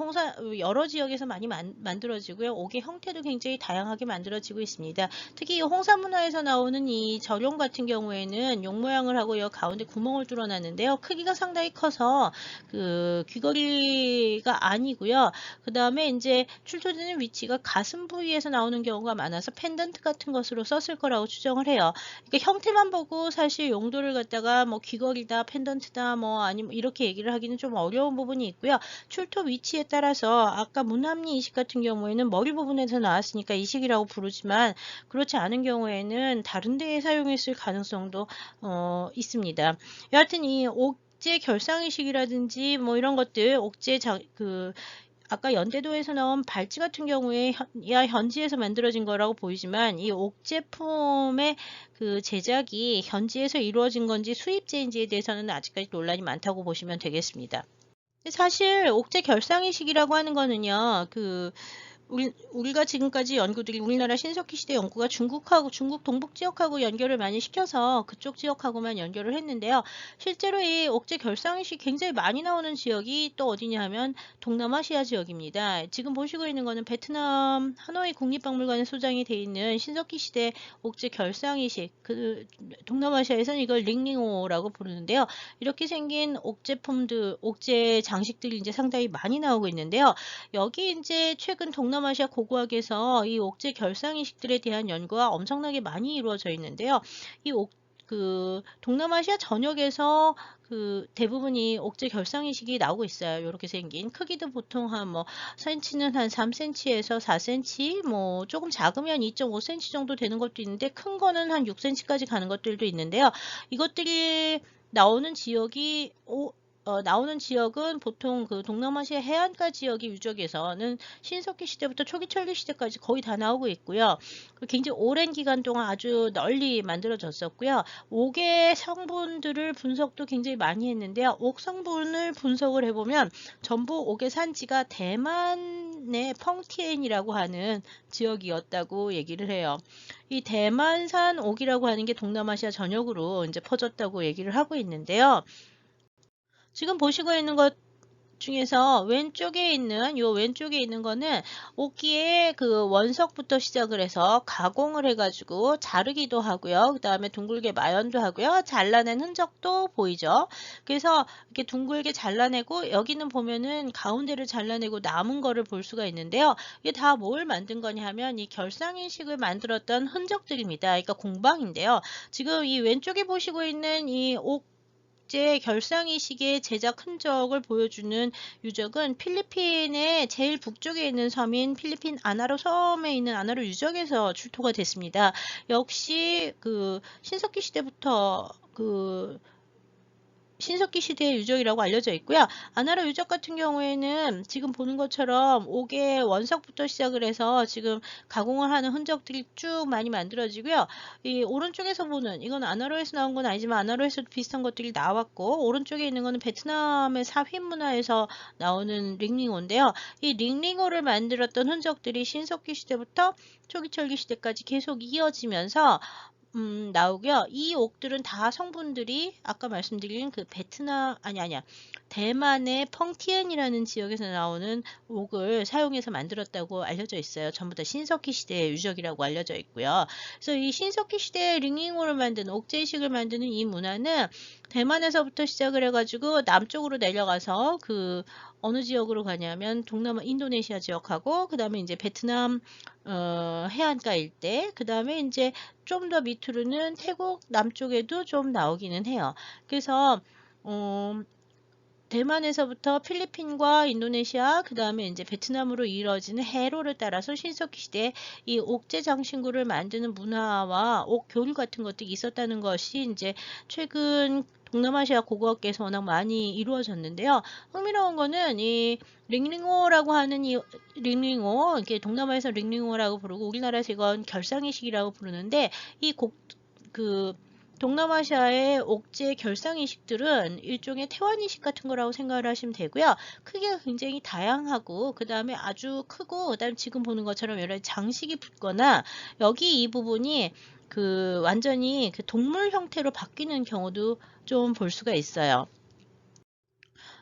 여러 지역에서 많이 만들어지고요. 옥의 형태도 굉장히 다양하게 만들어지고 있습니다. 특히 이 홍사 문화에서 나오는 이 절용 같은 경우에는 용 모양을 하고 여 가운데 구멍을 뚫어놨는데요. 크기가 상당히 커서 그 귀걸이가 아니고요. 그 다음에 이제 출토되는 위치가 가슴 부위에서 나오는 경우가 많아서 펜던트 같은 것으로 썼을 거라고 추정을 해요. 그러니까 형태만 보고 사실 용도를 갖다가 뭐 귀걸이다, 펜던트다, 뭐 아니면 이렇게 얘기를 하기는 좀 어려운 부분이 있고요. 출토 위치에 따라서 아까 문합리 이식 같은 경우에는 머리 부분에서 나왔으니까 이식이라고 부르지만 그렇지 않은 경우에는 다른 데에 사용했을 가능성도 있습니다. 여하튼 이 옥제 결상이식이라든지 뭐 이런 것들, 아까 연대도에서 나온 발찌 같은 경우에 현지에서 만들어진 거라고 보이지만 이 옥제품의 그 제작이 현지에서 이루어진 건지 수입제인지에 대해서는 아직까지 논란이 많다고 보시면 되겠습니다. 사실 옥제 결상이식이라고 하는 거는요, 우리가 지금까지 연구들이 우리나라 신석기 시대 연구가 중국 동북 지역하고 연결을 많이 시켜서 그쪽 지역하고만 연결을 했는데요. 실제로 이 옥제 결상이식 굉장히 많이 나오는 지역이 또 어디냐 하면 동남아시아 지역입니다. 지금 보시고 있는 거는 베트남 하노이 국립박물관에 소장이 되어 있는 신석기 시대 옥제 결상이식, 동남아시아에서는 이걸 링링오라고 부르는데요. 이렇게 생긴 옥제 장식들이 이제 상당히 많이 나오고 있는데요. 여기 이제 최근 동남아시아 고고학에서 이 옥제 결상이식들에 대한 연구가 엄청나게 많이 이루어져 있는데요. 동남아시아 전역에서 대부분이 옥제 결상이식이 나오고 있어요. 이렇게 생긴 크기도 보통 센치는 한 3cm에서 4cm, 뭐 조금 작으면 2.5cm 정도 되는 것도 있는데 큰 거는 한 6cm까지 가는 것들도 있는데요. 이것들이 나오는 지역은 보통 그 동남아시아 해안가 지역의 유적에서는 신석기 시대부터 초기 철기 시대까지 거의 다 나오고 있고요. 굉장히 오랜 기간 동안 아주 널리 만들어졌었고요. 옥의 성분들을 분석도 굉장히 많이 했는데요. 옥 성분을 분석을 해보면 전부 옥의 산지가 대만의 펑티엔이라고 하는 지역이었다고 얘기를 해요. 이 대만산 옥이라고 하는 게 동남아시아 전역으로 이제 퍼졌다고 얘기를 하고 있는데요. 지금 보시고 있는 것 중에서 왼쪽에 있는 거는 옥기의 그 원석부터 시작을 해서 가공을 해가지고 자르기도 하고요. 그 다음에 둥글게 마연도 하고요. 잘라낸 흔적도 보이죠. 그래서 이렇게 둥글게 잘라내고 여기는 보면은 가운데를 잘라내고 남은 거를 볼 수가 있는데요. 이게 다 뭘 만든 거냐 하면 이 결상인식을 만들었던 흔적들입니다. 그러니까 공방인데요. 지금 이 왼쪽에 보시고 있는 이 옥제 결상이식의 제작 흔적을 보여주는 유적은 필리핀의 제일 북쪽에 있는 섬인 필리핀 아나로 섬에 있는 아나로 유적에서 출토가 됐습니다. 역시 신석기 시대부터 신석기 시대의 유적이라고 알려져 있고요. 아나라 유적 같은 경우에는 지금 보는 것처럼 옥의 원석부터 시작을 해서 지금 가공을 하는 흔적들이 쭉 많이 만들어지고요. 이 오른쪽에서 보는 이건 아나로에서 나온 건 아니지만 아나로에서도 비슷한 것들이 나왔고 오른쪽에 있는 거는 베트남의 사휘 문화에서 나오는 링링오인데요. 이 링링오를 만들었던 흔적들이 신석기 시대부터 초기철기 시대까지 계속 이어지면서 나오고요. 이 옥들은 다 성분들이 아까 말씀드린 대만의 펑티엔이라는 지역에서 나오는 옥을 사용해서 만들었다고 알려져 있어요. 전부 다 신석기 시대의 유적이라고 알려져 있고요. 그래서 이 신석기 시대의 링잉오를 만드는 옥제이식을 만드는 이 문화는 대만에서부터 시작을 해가지고 남쪽으로 내려가서 어느 지역으로 가냐면 동남아 인도네시아 지역하고 그 다음에 이제 베트남 해안가 일대, 그 다음에 이제 좀 더 밑으로는 태국 남쪽에도 좀 나오기는 해요. 그래서 대만에서부터 필리핀과 인도네시아, 그 다음에 이제 베트남으로 이루어지는 해로를 따라서 신석기 시대에 이 옥제 장신구를 만드는 문화와 옥 교류 같은 것들이 있었다는 것이 이제 최근 동남아시아 고고학계에서 워낙 많이 이루어졌는데요. 흥미로운 거는 이 링링오라고 하는 이게 동남아에서 링링오라고 부르고 우리나라에서 이건 결상이식이라고 부르는데 동남아시아의 옥제 결상이식들은 일종의 태환이식 같은 거라고 생각을 하시면 되고요. 크기가 굉장히 다양하고 그 다음에 아주 크고 그 다음에 지금 보는 것처럼 여러 장식이 붙거나 여기 이 부분이 완전히 그 동물 형태로 바뀌는 경우도 좀 볼 수가 있어요.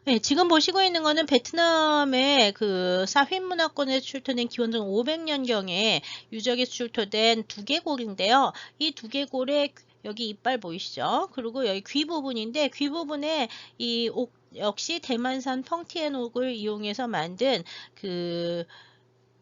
네, 지금 보시고 있는 거는 베트남의 그 사회문화권에서 출토된 기원전 500년경에 유적에서 출토된 두개골인데요. 이 두개골의 여기 이빨 보이시죠? 그리고 여기 귀 부분인데 귀 부분에 이 옥 역시 대만산 펑티앤 옥을 이용해서 만든 그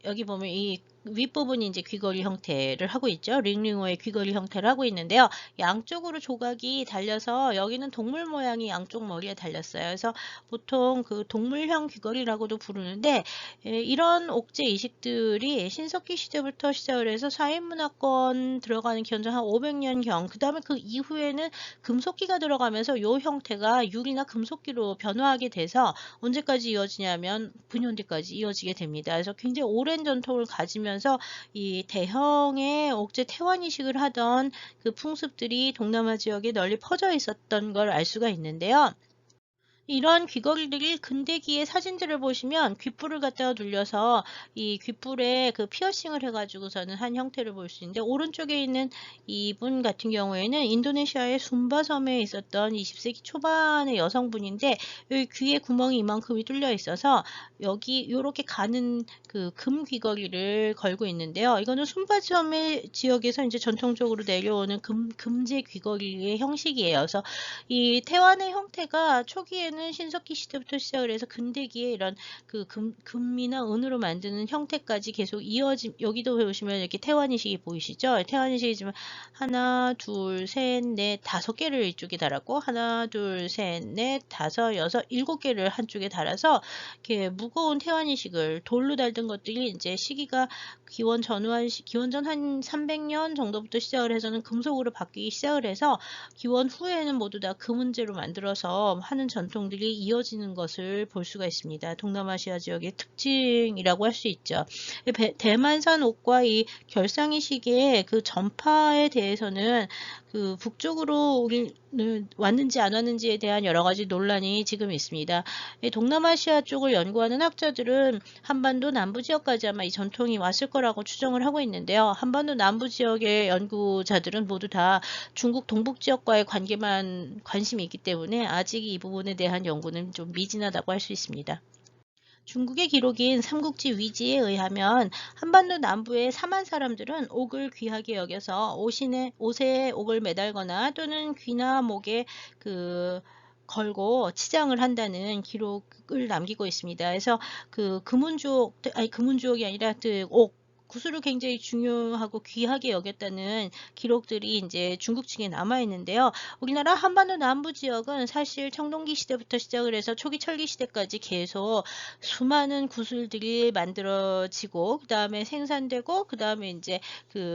여기 보면 이 윗부분이 이제 귀걸이 형태를 하고 있죠. 링링호의 귀걸이 형태를 하고 있는데요. 양쪽으로 조각이 달려서 여기는 동물 모양이 양쪽 머리에 달렸어요. 그래서 보통 그 동물형 귀걸이라고도 부르는데 이런 옥제 이식들이 신석기 시대부터 시작을 해서 사회문화권 들어가는 기원전 한 500년경 그 다음에 그 이후에는 금속기가 들어가면서 이 형태가 유리나 금속기로 변화하게 돼서 언제까지 이어지냐면 9년대까지 이어지게 됩니다. 그래서 굉장히 오랜 전통을 가지면서 이 대형의 옥제 태환 이식을 하던 그 풍습들이 동남아 지역에 널리 퍼져 있었던 걸 알 수가 있는데요. 이런 귀걸이들이 근대기의 사진들을 보시면 귓불을 갖다가 눌려서 이 귓불에 그 피어싱을 해가지고서는 한 형태를 볼 수 있는데 오른쪽에 있는 이분 같은 경우에는 인도네시아의 숨바 섬에 있었던 20세기 초반의 여성분인데 여기 귀에 구멍이 이만큼이 뚫려 있어서 여기 요렇게 가는 그 금 귀걸이를 걸고 있는데요. 이거는 숨바 섬의 지역에서 이제 전통적으로 내려오는 금제 귀걸이의 형식이에요. 그래서 이 태환의 형태가 초기에는 신석기 시대부터 시작을 해서 근대기에 이런 그 금이나 은으로 만드는 형태까지 계속 여기도 보시면 이렇게 태환이식이 보이시죠? 태환이식이지만 하나, 둘, 셋, 넷, 다섯 개를 이쪽에 달았고 하나, 둘, 셋, 넷, 다섯, 여섯, 일곱 개를 한쪽에 달아서 이렇게 무거운 태환이식을 돌로 달던 것들이 이제 시기가 기원전 한 300년 정도부터 시작을 해서는 금속으로 바뀌기 시작을 해서 기원 후에는 모두 다 금은재로 만들어서 하는 전통들이 이어지는 것을 볼 수가 있습니다. 동남아시아 지역의 특징이라고 할 수 있죠. 대만산 옥과 이 결상이식의 그 전파에 대해서는 그 북쪽으로 우리는 왔는지 안 왔는지에 대한 여러 가지 논란이 지금 있습니다. 동남아시아 쪽을 연구하는 학자들은 한반도 남부 지역까지 아마 이 전통이 왔을 거라고 추정을 하고 있는데요. 한반도 남부 지역의 연구자들은 모두 다 중국 동북 지역과의 관계만 관심이 있기 때문에 아직 이 부분에 대한 연구는 좀 미진하다고 할 수 있습니다. 중국의 기록인 삼국지 위지에 의하면 한반도 남부의 사만 사람들은 옥을 귀하게 여겨서 옷에 옥을 매달거나 또는 귀나 목에 걸고 치장을 한다는 기록을 남기고 있습니다. 그래서 금은주옥이 아니라 옥 구슬을 굉장히 중요하고 귀하게 여겼다는 기록들이 이제 중국 측에 남아 있는데요. 우리나라 한반도 남부 지역은 사실 청동기 시대부터 시작을 해서 초기 철기 시대까지 계속 수많은 구슬들이 만들어지고 그 다음에 생산되고 그 다음에 이제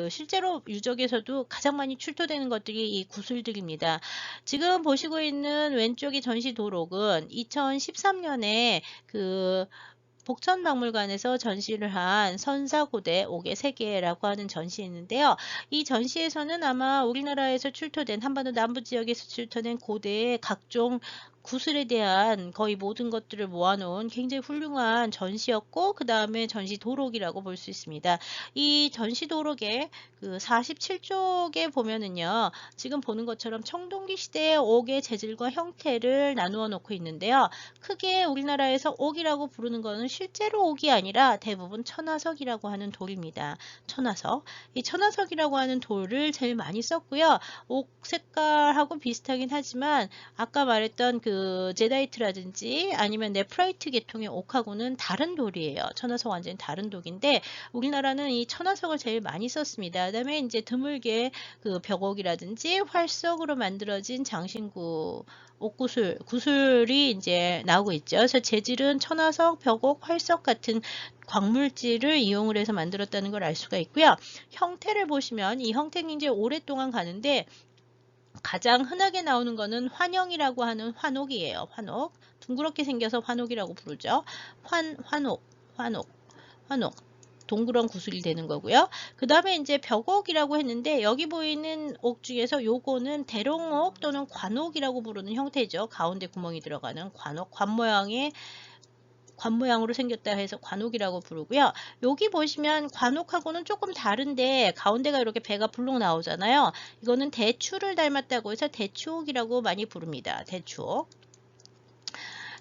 실제로 유적에서도 가장 많이 출토되는 것들이 이 구슬들입니다. 지금 보시고 있는 왼쪽이 전시도록은 2013년에 복천박물관에서 전시를 한 선사고대 옥의 세계라고 하는 전시였는데요. 이 전시에서는 아마 우리나라에서 출토된 한반도 남부 지역에서 출토된 고대의 각종 구슬에 대한 거의 모든 것들을 모아놓은 굉장히 훌륭한 전시였고 그 다음에 전시 도록이라고 볼 수 있습니다. 이 전시 도록의 47쪽에 보면은요. 지금 보는 것처럼 청동기 시대의 옥의 재질과 형태를 나누어 놓고 있는데요. 크게 우리나라에서 옥이라고 부르는 것은 실제로 옥이 아니라 대부분 천화석이라고 하는 돌입니다. 천화석. 이 천화석이라고 하는 돌을 제일 많이 썼고요. 옥 색깔하고 비슷하긴 하지만 아까 말했던 제다이트라든지 아니면 네프라이트 계통의 옥하고는 다른 돌이에요. 천화석 완전히 다른 독인데 우리나라는 이 천화석을 제일 많이 썼습니다. 그다음에 이제 드물게 벽옥이라든지 활석으로 만들어진 장신구 구슬이 이제 나오고 있죠. 그래서 재질은 천화석, 벽옥, 활석 같은 광물질을 이용을 해서 만들었다는 걸 알 수가 있고요. 형태를 보시면 이 형태는 이제 오랫동안 가는데 가장 흔하게 나오는 거는 환영이라고 하는 환옥이에요. 환옥. 둥그렇게 생겨서 환옥이라고 부르죠. 환옥. 동그란 구슬이 되는 거고요. 그 다음에 이제 벽옥이라고 했는데 여기 보이는 옥 중에서 요거는 대롱옥 또는 관옥이라고 부르는 형태죠. 가운데 구멍이 들어가는 관옥, 관 모양의 관 모양으로 생겼다 해서 관옥이라고 부르고요. 여기 보시면 관옥하고는 조금 다른데 가운데가 이렇게 배가 불룩 나오잖아요. 이거는 대추를 닮았다고 해서 대추옥이라고 많이 부릅니다. 대추옥.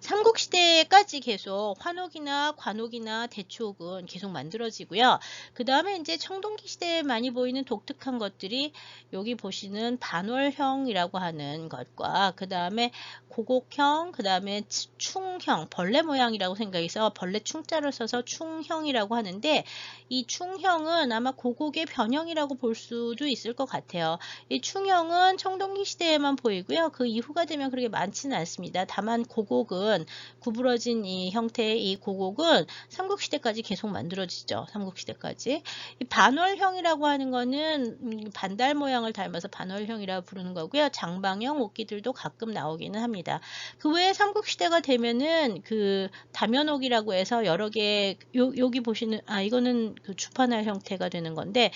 삼국시대까지 계속 환옥이나 관옥이나 대추옥은 계속 만들어지고요. 그 다음에 이제 청동기 시대에 많이 보이는 독특한 것들이 여기 보시는 반월형이라고 하는 것과 그 다음에 고곡형, 그 다음에 충형, 벌레 모양이라고 생각해서 벌레 충자를 써서 충형이라고 하는데 이 충형은 아마 고곡의 변형이라고 볼 수도 있을 것 같아요. 이 충형은 청동기 시대에만 보이고요. 그 이후가 되면 그렇게 많지는 않습니다. 다만 고곡은 구부러진 이 형태의 이 고곡은 삼국시대까지 계속 만들어지죠. 삼국시대까지. 이 반월형이라고 하는 거는 반달 모양을 닮아서 반월형이라고 부르는 거고요. 장방형 옥기들도 가끔 나오기는 합니다. 그 외에 삼국시대가 되면은 그 다면옥이라고 해서 여러 개 여기 보시는 이거는 그 주판할 형태가 되는 건데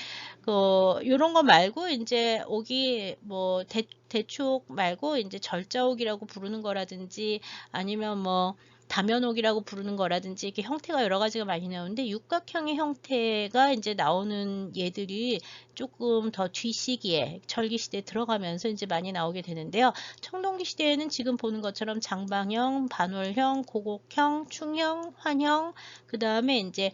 요런 거 말고 이제 옥이 뭐 대추옥 말고 이제 절자옥이라고 부르는 거라든지 아니면 뭐 다면옥이라고 부르는 거라든지 이렇게 형태가 여러 가지가 많이 나오는데 육각형의 형태가 이제 나오는 얘들이 조금 더 뒤시기에 철기 시대에 들어가면서 이제 많이 나오게 되는데요. 청동기 시대에는 지금 보는 것처럼 장방형, 반월형, 고곡형, 충형, 환형, 그 다음에 이제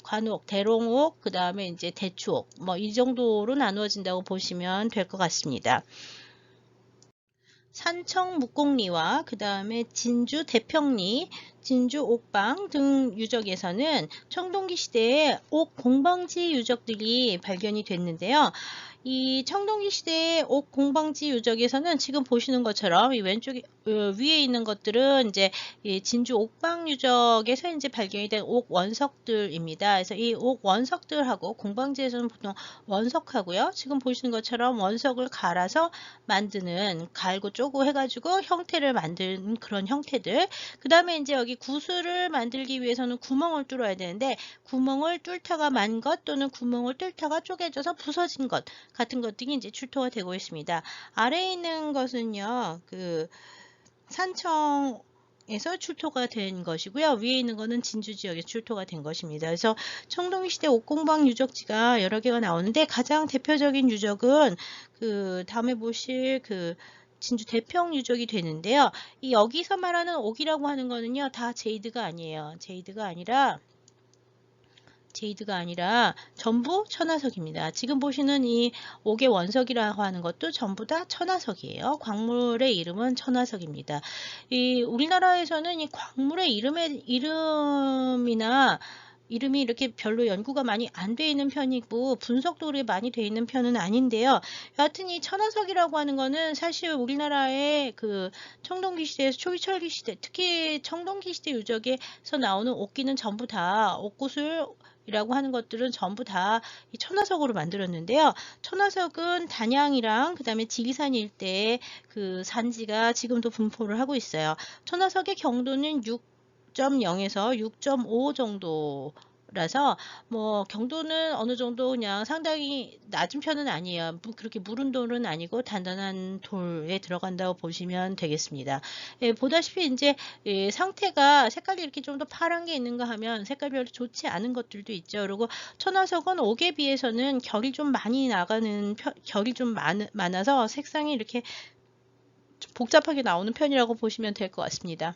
관옥, 대롱옥, 그 다음에 이제 대추옥, 뭐 이 정도로 나누어진다고 보시면 될 것 같습니다. 산청 묵공리와 그 다음에 진주 대평리, 진주 옥방 등 유적에서는 청동기 시대에 옥 공방지 유적들이 발견이 됐는데요. 이 청동기 시대의 옥 공방지 유적에서는 지금 보시는 것처럼 이 왼쪽에 위에 있는 것들은 이제 이 진주 옥방 유적에서 이제 발견이 된 옥 원석들입니다. 그래서 이 옥 원석들하고 공방지에서는 보통 원석하고요. 지금 보시는 것처럼 원석을 갈아서 만드는 갈고 쪼고 해가지고 형태를 만드는 그런 형태들. 그 다음에 이제 여기 구슬을 만들기 위해서는 구멍을 뚫어야 되는데 구멍을 뚫다가 만 것 또는 구멍을 뚫다가 쪼개져서 부서진 것 같은 것들이 이제 출토가 되고 있습니다. 아래에 있는 것은요, 그 산청에서 출토가 된 것이고요. 위에 있는 거는 진주 지역에 출토가 된 것입니다. 그래서 청동기 시대 옥공방 유적지가 여러 개가 나오는데 가장 대표적인 유적은 그 다음에 보실 그 진주 대평 유적이 되는데요. 이 여기서 말하는 옥이라고 하는 거는요, 다 제이드가 아니에요. 제이드가 아니라 전부 천화석입니다. 지금 보시는 이 옥의 원석이라고 하는 것도 전부 다 천화석이에요. 광물의 이름은 천화석입니다. 이 우리나라에서는 이 광물의 이름이 이렇게 별로 연구가 많이 안 돼 있는 편이고 분석도 그렇게 많이 돼 있는 편은 아닌데요. 여하튼 이 천화석이라고 하는 거는 사실 우리나라의 그 청동기 시대에서 초기철기 시대, 특히 청동기 시대 유적에서 나오는 옥기는 전부 다 옥구슬 이라고 하는 것들은 전부 다 이 천화석으로 만들었는데요. 천화석은 단양이랑 그 다음에 지리산 일대에 그 산지가 지금도 분포를 하고 있어요. 천화석의 경도는 6.0에서 6.5 정도라서 뭐 경도는 어느 정도 그냥 상당히 낮은 편은 아니에요. 그렇게 무른 돌은 아니고 단단한 돌에 들어간다고 보시면 되겠습니다. 예, 보다시피 이제 예, 상태가 색깔이 이렇게 좀 더 파란 게 있는가 하면 색깔 별로 좋지 않은 것들도 있죠. 그리고 천화석은 옥에 비해서는 결이 좀 많이 나가는 결이 좀 많아서 색상이 이렇게 복잡하게 나오는 편이라고 보시면 될 것 같습니다.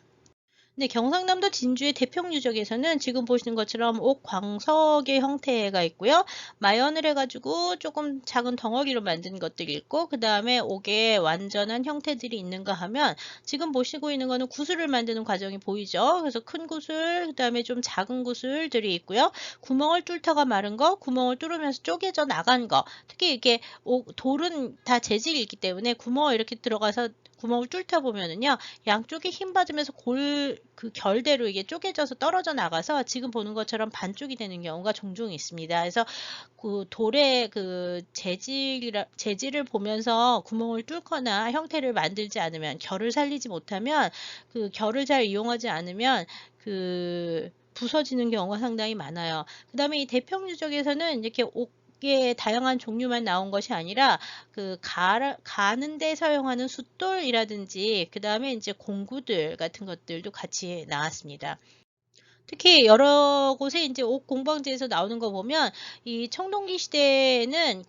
네, 경상남도 진주의 대평 유적에서는 지금 보시는 것처럼 옥광석의 형태가 있고요. 마연을 해가지고 조금 작은 덩어리로 만든 것들이 있고 그 다음에 옥의 완전한 형태들이 있는가 하면 지금 보시고 있는 거는 구슬을 만드는 과정이 보이죠. 그래서 큰 구슬, 그 다음에 좀 작은 구슬들이 있고요. 구멍을 뚫다가 마른 거, 구멍을 뚫으면서 쪼개져 나간 거. 특히 이게 돌은 다 재질이 있기 때문에 구멍을 이렇게 들어가서 구멍을 뚫다 보면은요, 양쪽에 힘 받으면서 그 결대로 이게 쪼개져서 떨어져 나가서 지금 보는 것처럼 반쪽이 되는 경우가 종종 있습니다. 그래서 그 돌의 그 재질을 보면서 구멍을 뚫거나 형태를 만들지 않으면, 결을 살리지 못하면, 그 결을 잘 이용하지 않으면, 부서지는 경우가 상당히 많아요. 그 다음에 이 대평 유적에서는 이렇게 게 다양한 종류만 나온 것이 아니라 가는 데 사용하는 숫돌이라든지 그다음에 이제 공구들 같은 것들도 같이 나왔습니다. 특히 여러 곳에 이제 옥 공방지에서 나오는 거 보면 이 청동기 시대에는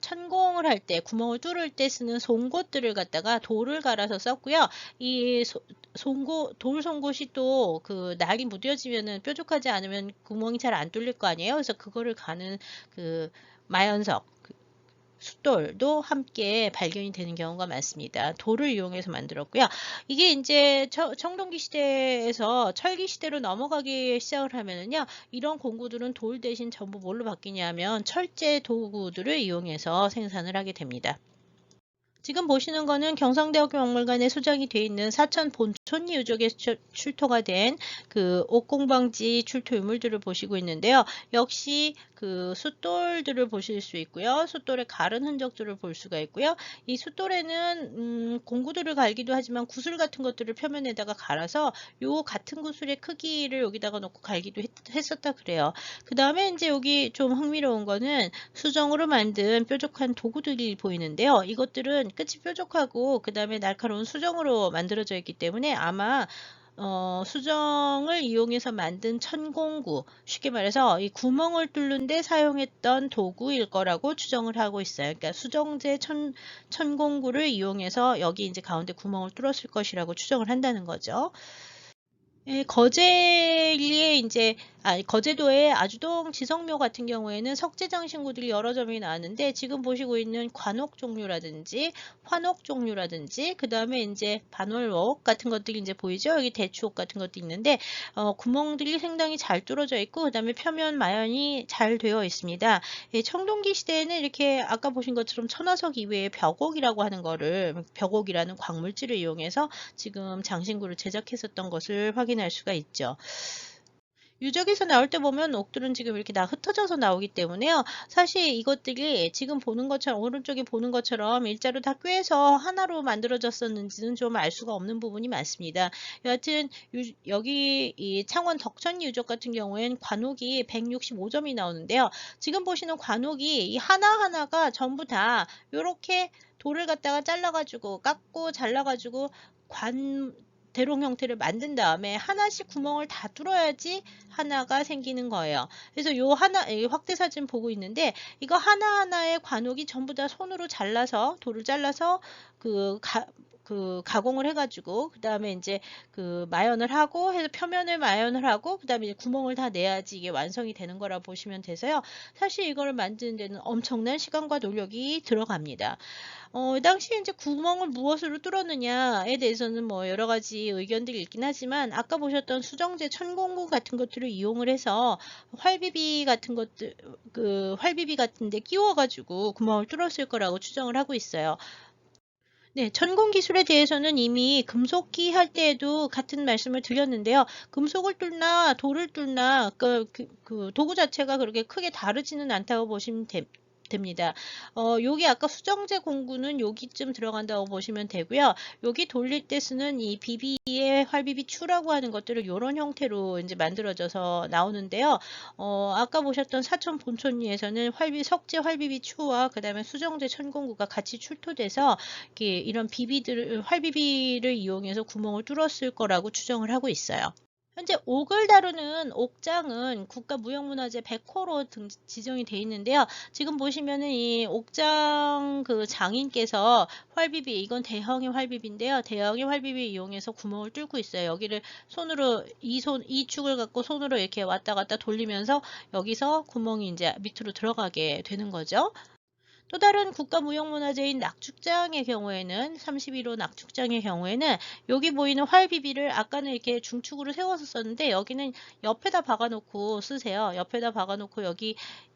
천공을 할 때 구멍을 뚫을 때 쓰는 송곳들을 갖다가 돌을 갈아서 썼고요. 이 돌 송곳이 또 날이 무뎌지면은 뾰족하지 않으면 구멍이 잘 안 뚫릴 거 아니에요. 그래서 그거를 가는 마연석 숫돌도 함께 발견이 되는 경우가 많습니다. 돌을 이용해서 만들었고요. 이게 이제 청동기 시대에서 철기 시대로 넘어가기 시작을 하면은요, 이런 공구들은 돌 대신 전부 뭘로 바뀌냐면 철제 도구들을 이용해서 생산을 하게 됩니다. 지금 보시는 거는 경상대학교 박물관에 소장이 되어 있는 사천 본촌리 유적에서 출토가 된 옥공방지 출토 유물들을 보시고 있는데요. 역시 숫돌들을 보실 수 있고요. 숫돌의 가른 흔적들을 볼 수가 있고요. 이 숫돌에는 공구들을 갈기도 하지만 구슬 같은 것들을 표면에다가 갈아서 요 같은 구슬의 크기를 여기다가 놓고 갈기도 했었다 그래요. 그 다음에 이제 여기 좀 흥미로운 거는 수정으로 만든 뾰족한 도구들이 보이는데요. 이것들은 끝이 뾰족하고 그 다음에 날카로운 수정으로 만들어져 있기 때문에 아마 수정을 이용해서 만든 천공구, 쉽게 말해서 이 구멍을 뚫는데 사용했던 도구일 거라고 추정을 하고 있어요. 그러니까 수정제 천공구를 이용해서 여기 이제 가운데 구멍을 뚫었을 것이라고 추정을 한다는 거죠. 예, 거제도의 아주동 지성묘 같은 경우에는 석재장신구들이 여러 점이 나왔는데 지금 보시고 있는 관옥 종류라든지 환옥 종류라든지 그 다음에 이제 반월옥 같은 것들이 이제 보이죠? 여기 대추옥 같은 것도 있는데 구멍들이 상당히 잘 뚫어져 있고 그 다음에 표면 마연이 잘 되어 있습니다. 예, 청동기 시대에는 이렇게 아까 보신 것처럼 천화석 이외에 벽옥이라는 광물질을 이용해서 지금 장신구를 제작했었던 것을 확인할 수가 있죠. 유적에서 나올 때 보면 옥들은 지금 이렇게 다 흩어져서 나오기 때문에요. 사실 이것들이 지금 보는 것처럼 오른쪽에 보는 것처럼 일자로 다 꿰서 하나로 만들어졌었는지는 좀 알 수가 없는 부분이 많습니다. 여하튼 여기 이 창원 덕천 유적 같은 경우에는 관옥이 165점이 나오는데요. 지금 보시는 관옥이 이 하나하나가 전부 다 이렇게 돌을 갖다가 잘라가지고 깎고 잘라가지고 대롱 형태를 만든 다음에 하나씩 구멍을 다 뚫어야지 하나가 생기는 거예요. 그래서 이 확대 사진 보고 있는데 이거 하나하나의 관옥이 전부 다 손으로 돌을 잘라서 가공을 해가지고 그 다음에 이제 마연을 하고 해서 표면을 마연을 하고 그 다음에 이제 구멍을 다 내야지 이게 완성이 되는 거라 보시면 돼서요. 사실 이거를 만드는 데는 엄청난 시간과 노력이 들어갑니다. 당시에 이제 구멍을 무엇으로 뚫었느냐에 대해서는 뭐 여러 가지 의견들이 있긴 하지만 아까 보셨던 수정제 천공구 같은 것들을 이용을 해서 활비비 같은데 끼워가지고 구멍을 뚫었을 거라고 추정을 하고 있어요. 네, 천공 기술에 대해서는 이미 금속기 할 때에도 같은 말씀을 드렸는데요. 금속을 뚫나 돌을 뚫나 그 도구 자체가 그렇게 크게 다르지는 않다고 보시면 됩니다. 여기 아까 수정제 공구는 여기쯤 들어간다고 보시면 되고요. 여기 돌릴 때 쓰는 이 비비의 활비비추라고 하는 것들을 이런 형태로 이제 만들어져서 나오는데요. 아까 보셨던 사천 본촌리에서는 석재 활비비추와 그 다음에 수정제 천공구가 같이 출토돼서 이런 활비비를 이용해서 구멍을 뚫었을 거라고 추정을 하고 있어요. 현재 옥을 다루는 옥장은 국가무형문화재 100호로 지정이 되어 있는데요. 지금 보시면은 이 옥장 장인께서 이건 대형의 활비비인데요. 대형의 활비비 이용해서 구멍을 뚫고 있어요. 여기를 손으로 이 축을 갖고 손으로 이렇게 왔다 갔다 돌리면서 여기서 구멍이 이제 밑으로 들어가게 되는 거죠. 또 다른 국가무형문화재인 낙축장의 경우에는 31호 낙축장의 경우에는 여기 보이는 활비비를 아까는 이렇게 중축으로 세워서 썼는데 여기는 옆에다 박아놓고 쓰세요. 옆에다 박아놓고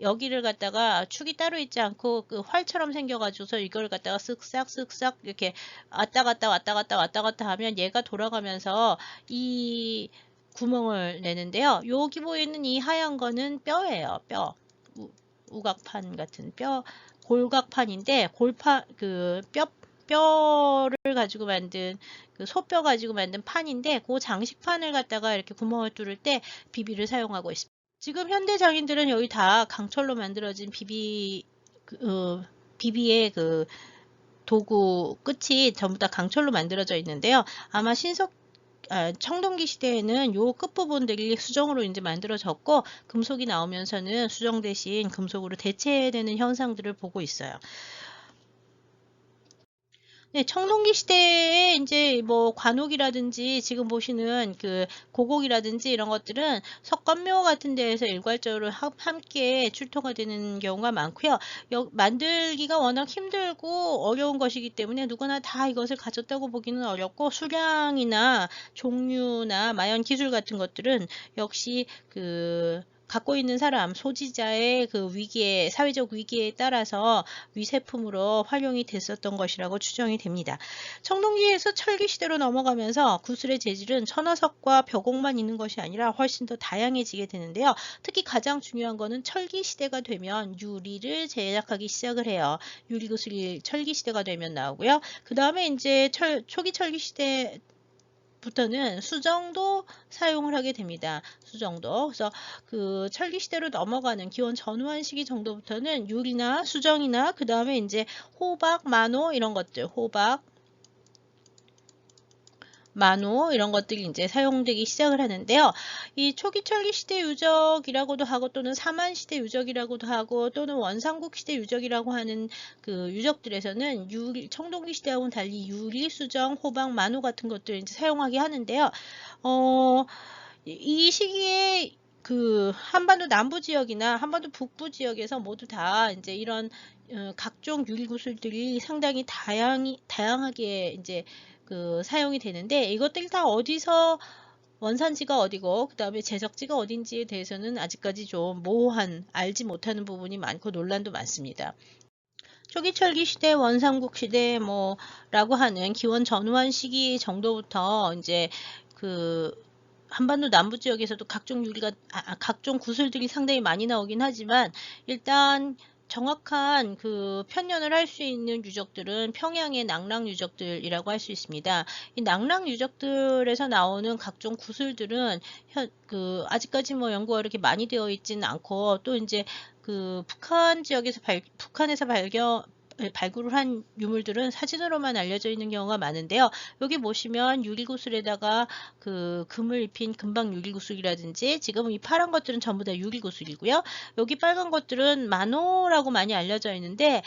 여기를 갖다가 축이 따로 있지 않고 활처럼 생겨가지고서 이걸 갖다가 쓱싹 이렇게 왔다 갔다 하면 얘가 돌아가면서 이 구멍을 내는데요. 여기 보이는 이 하얀 거는 뼈예요. 뼈. 우각판 같은 골각판인데 뼈를 가지고 만든 소뼈 가지고 만든 판인데 그 장식판을 갖다가 이렇게 구멍을 뚫을 때 비비를 사용하고 있습니다. 지금 현대 장인들은 여기 다 강철로 만들어진 비비의 그 도구 끝이 전부 다 강철로 만들어져 있는데요. 아마 청동기 시대에는 요 끝부분들이 수정으로 이제 만들어졌고 금속이 나오면서는 수정 대신 금속으로 대체되는 현상들을 보고 있어요. 네, 청동기 시대에 이제 뭐 관옥이라든지 지금 보시는 그 고곡이라든지 이런 것들은 석관묘 같은 데에서 일괄적으로 함께 출토가 되는 경우가 많고요. 만들기가 워낙 힘들고 어려운 것이기 때문에 누구나 다 이것을 가졌다고 보기는 어렵고 수량이나 종류나 마연 기술 같은 것들은 역시 갖고 있는 사람, 소지자의 사회적 위기에 따라서 위세품으로 활용이 됐었던 것이라고 추정이 됩니다. 청동기에서 철기 시대로 넘어가면서 구슬의 재질은 천화석과 벼곡만 있는 것이 아니라 훨씬 더 다양해지게 되는데요. 특히 가장 중요한 것은 철기 시대가 되면 유리를 제작하기 시작을 해요. 유리 구슬이 철기 시대가 되면 나오고요. 그 다음에 이제 초기 철기 시대 부터는 수정도 사용을 하게 됩니다. 수정도. 그래서 그 철기 시대로 넘어가는 기원 전후한 시기 정도부터는 유리나 수정이나 그 다음에 이제 호박, 만호 이런 것들, 호박, 만호 이런 것들이 이제 사용되기 시작을 하는데요. 이 초기 철기 시대 유적이라고도 하고 또는 사만 시대 유적이라고도 하고 또는 원삼국 시대 유적이라고 하는 그 유적들에서는 청동기 시대하고는 달리 유리, 수정, 호박, 만호 같은 것들을 이제 사용하게 하는데요. 이 시기에 그 한반도 남부 지역이나 한반도 북부 지역에서 모두 다 이제 이런 각종 유리 구슬들이 상당히 다양하게 이제 사용이 되는데 이것들이 다 어디서 원산지가 어디고 그 다음에 제작지가 어딘지에 대해서는 아직까지 좀 모호한 알지 못하는 부분이 많고 논란도 많습니다. 초기 철기 시대, 원삼국 시대 라고 하는 기원 전후한 시기 정도부터 이제 한반도 남부 지역에서도 각종 구슬들이 상당히 많이 나오긴 하지만 일단 정확한 편년을 할 수 있는 유적들은 평양의 낙랑 유적들이라고 할 수 있습니다. 이 낙랑 유적들에서 나오는 각종 구슬들은 아직까지 연구가 이렇게 많이 되어 있지는 않고 또 이제 북한에서 발굴을 한 유물들은 사진으로만 알려져 있는 경우가 많은데요. 여기 보시면 유리구슬에다가 금을 입힌 금방 유리구슬이라든지 지금 이 파란 것들은 전부 다 유리구슬이고요. 여기 빨간 것들은 만호라고 많이 알려져 있는데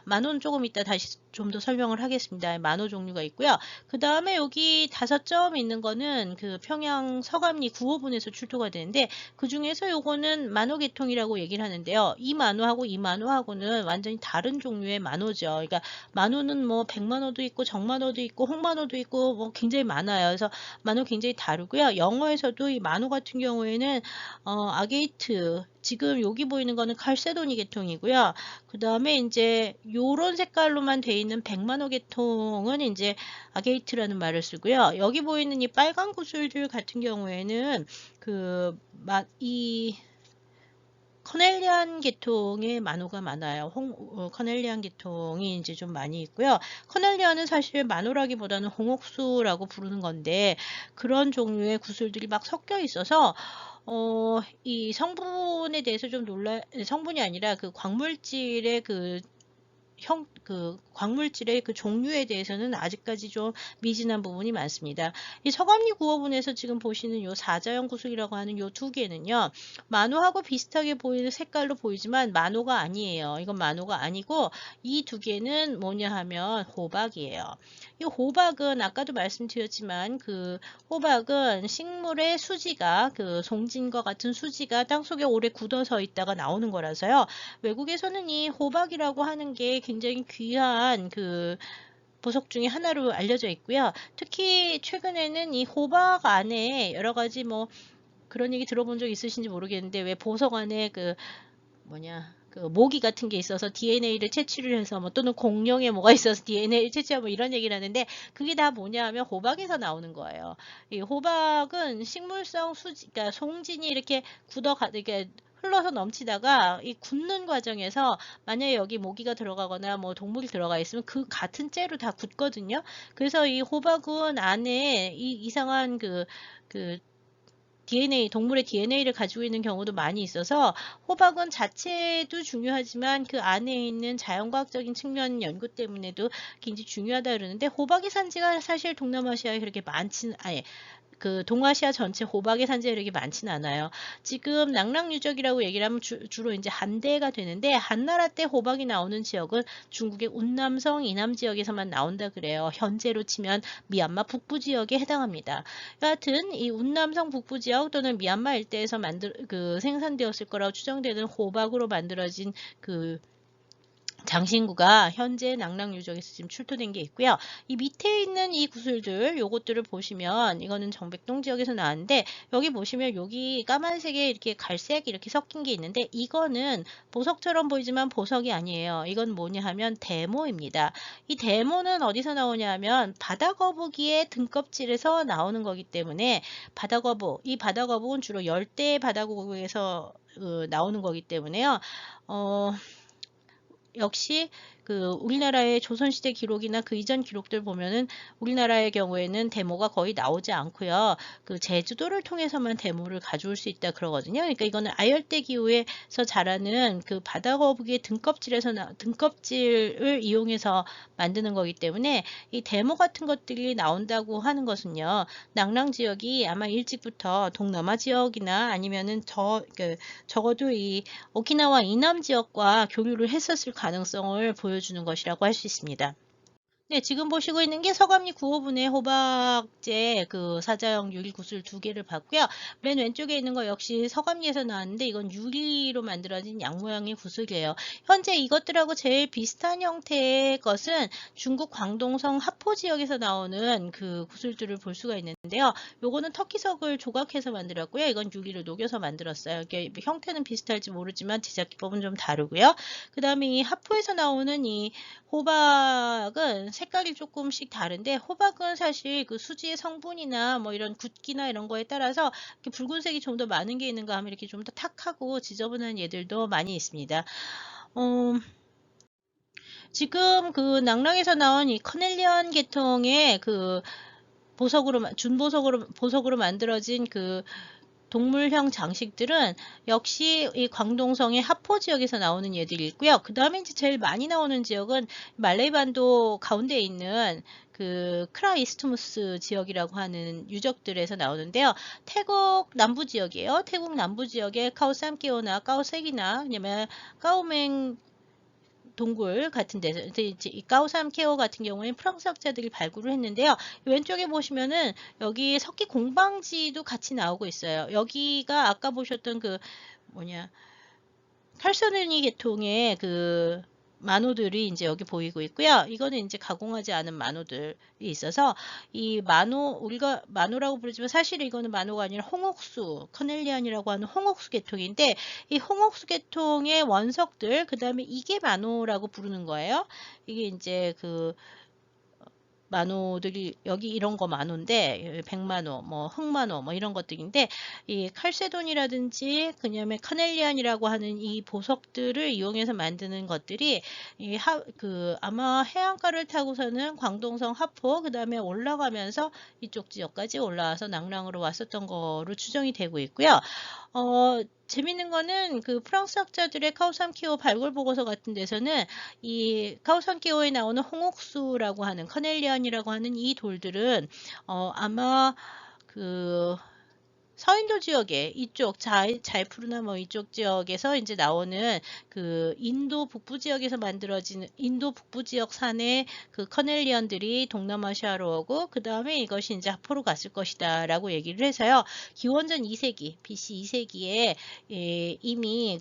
만호는 조금 이따 다시 좀 더 설명을 하겠습니다. 만호 종류가 있고요. 그 다음에 여기 5점 있는 거는 평양 서감리 9호분에서 출토가 되는데 그 중에서 요거는 만호 계통이라고 얘기를 하는데요. 이 만호하고 이 만호하고는 완전히 다른 종류의 만호죠. 그러니까 만호는 백만호도 있고 정만호도 있고 홍만호도 있고 굉장히 많아요. 그래서 만호 굉장히 다르고요. 영어에서도 이 만호 같은 경우에는 아게이트 지금 여기 보이는 거는 칼세도니 계통이고요. 그 다음에 이제 요런 색깔로만 돼 있는 백만호 계통은 이제 아게이트라는 말을 쓰고요. 여기 보이는 이 빨간 구슬들 같은 경우에는 이 커넬리안 계통의 만호가 많아요. 커넬리안 계통이 이제 좀 많이 있고요. 커넬리안은 사실 만호라기보다는 홍옥수라고 부르는 건데 그런 종류의 구슬들이 막 섞여 있어서 이 성분에 대해서 좀 성분이 아니라 광물질의 광물질의 종류에 대해서는 아직까지 좀 미진한 부분이 많습니다. 이 서감리 9호분에서 지금 보시는 요 사자형 구슬이라고 하는 요 두 개는요, 만호하고 비슷하게 보이는 색깔로 보이지만 만호가 아니에요. 이건 만호가 아니고 이 두 개는 뭐냐 하면 호박이에요. 이 호박은 아까도 말씀드렸지만 호박은 식물의 수지가 송진과 같은 수지가 땅속에 오래 굳어서 있다가 나오는 거라서요. 외국에서는 이 호박이라고 하는 게 굉장히 귀한 보석 중에 하나로 알려져 있고요. 특히 최근에는 이 호박 안에 여러 가지 그런 얘기 들어본 적 있으신지 모르겠는데 왜 보석 안에 모기 같은 게 있어서 DNA를 채취를 해서 또는 공룡에 뭐가 있어서 DNA를 채취하고 이런 얘기를 하는데 그게 다 뭐냐 하면 호박에서 나오는 거예요. 이 호박은 식물성 그러니까 송진이 이렇게 이렇게 흘러서 넘치다가 이 굳는 과정에서 만약에 여기 모기가 들어가거나 동물이 들어가 있으면 그 같은 째로 다 굳거든요. 그래서 이 호박은 안에 이 이상한 DNA, 동물의 DNA를 가지고 있는 경우도 많이 있어서 호박은 자체도 중요하지만 그 안에 있는 자연과학적인 측면 연구 때문에도 굉장히 중요하다 그러는데 호박의 산지가 사실 동남아시아에 그렇게 많지는 아니 그 동아시아 전체 호박의 산지가 이렇게 많지는 않아요. 지금 낙랑유적이라고 얘기를 하면 주로 이제 한대가 되는데 한나라 때 호박이 나오는 지역은 중국의 운남성 이남 지역에서만 나온다 그래요. 현재로 치면 미얀마 북부 지역에 해당합니다. 여하튼 이 운남성 북부 지역 또는 미얀마 일대에서 생산되었을 거라고 추정되는 호박으로 만들어진 그 장신구가 현재 낙랑유적에서 지금 출토된 게 있고요. 이 밑에 있는 이 구슬들 요것들을 보시면 이거는 정백동 지역에서 나왔는데 여기 보시면 여기 까만색에 이렇게 갈색 이렇게 섞인 게 있는데 이거는 보석처럼 보이지만 보석이 아니에요. 이건 뭐냐 하면 대모입니다. 이 대모는 어디서 나오냐 하면 바다거북이의 등껍질에서 나오는 거기 때문에 이 바다거북은 주로 열대 바다거북에서 나오는 거기 때문에요. 역시 우리나라의 조선시대 기록이나 그 이전 기록들 보면은 우리나라의 경우에는 데모가 거의 나오지 않고요. 그 제주도를 통해서만 데모를 가져올 수 있다 그러거든요. 그러니까 이거는 아열대 기후에서 자라는 그 바다거북이의 등껍질을 이용해서 만드는 거기 때문에 이 데모 같은 것들이 나온다고 하는 것은요. 낙랑 지역이 아마 일찍부터 동남아 지역이나 아니면은 적어도 이 오키나와 이남 지역과 교류를 했었을 가능성을 보여주는 것이라고 할 수 있습니다. 네, 지금 보시고 있는 게 서감리 9호분의 호박재 사자형 유리 구슬 2개를 봤고요. 맨 왼쪽에 있는 거 역시 서감리에서 나왔는데 이건 유리로 만들어진 양 모양의 구슬이에요. 현재 이것들하고 제일 비슷한 형태의 것은 중국 광동성 하포 지역에서 나오는 그 구슬들을 볼 수가 있는데요. 요거는 터키석을 조각해서 만들었고요. 이건 유리로 녹여서 만들었어요. 이게 형태는 비슷할지 모르지만 제작 기법은 좀 다르고요. 그 다음에 이 하포에서 나오는 이 호박은 색깔이 조금씩 다른데 호박은 사실 그 수지의 성분이나 뭐 이런 굵기나 이런 거에 따라서 이렇게 붉은색이 좀 더 많은 게 있는가 하면 이렇게 좀 더 탁하고 지저분한 얘들도 많이 있습니다. 지금 낙랑에서 나온 이 커넬리안 계통의 보석으로 만들어진 동물형 장식들은 역시 이 광동성의 하포 지역에서 나오는 얘들이 있고요. 그 다음에 이제 제일 많이 나오는 지역은 말레이 반도 가운데에 있는 크라이스트무스 지역이라고 하는 유적들에서 나오는데요. 태국 남부 지역이에요. 태국 남부 지역에 카오삼키오나 까오색이나 아니면 까오맹 동굴 같은 데서 이제 이 까오삼케오 같은 경우에는 프랑스 학자들이 발굴을 했는데요. 왼쪽에 보시면은 여기 석기 공방지도 같이 나오고 있어요. 여기가 아까 보셨던 칼소르니 계통의 만호들이 이제 여기 보이고 있고요. 이거는 이제 가공하지 않은 만호들이 있어서 이 우리가 만호라고 부르지만 사실 이거는 만호가 아니라 홍옥수, 커넬리안이라고 하는 홍옥수 계통인데 이 홍옥수 계통의 원석들, 그 다음에 이게 만호라고 부르는 거예요. 이게 이제 만호들이 여기 이런 거 만호인데 백만호, 뭐 흑만호 뭐 이런 것들인데 이 칼세돈이라든지 그다음에 카넬리안이라고 하는 이 보석들을 이용해서 만드는 것들이 아마 해안가를 타고서는 광동성 하포 그다음에 올라가면서 이쪽 지역까지 올라와서 낙랑으로 왔었던 거로 추정이 되고 있고요. 재밌는 거는 프랑스 학자들의 카오삼키오 발굴 보고서 같은 데서는 이 카오삼키오에 나오는 홍옥수라고 하는 커넬리안이라고 하는 이 돌들은 아마 서인도 지역에 이쪽 잘푸르나 뭐 이쪽 지역에서 이제 나오는 인도 북부 지역에서 만들어진 인도 북부 지역 산의 커넬리언들이 동남아시아로 오고 그 다음에 이것이 이제 하포로 갔을 것이다라고 얘기를 해서요. 기원전 2세기 BC 2세기에 이미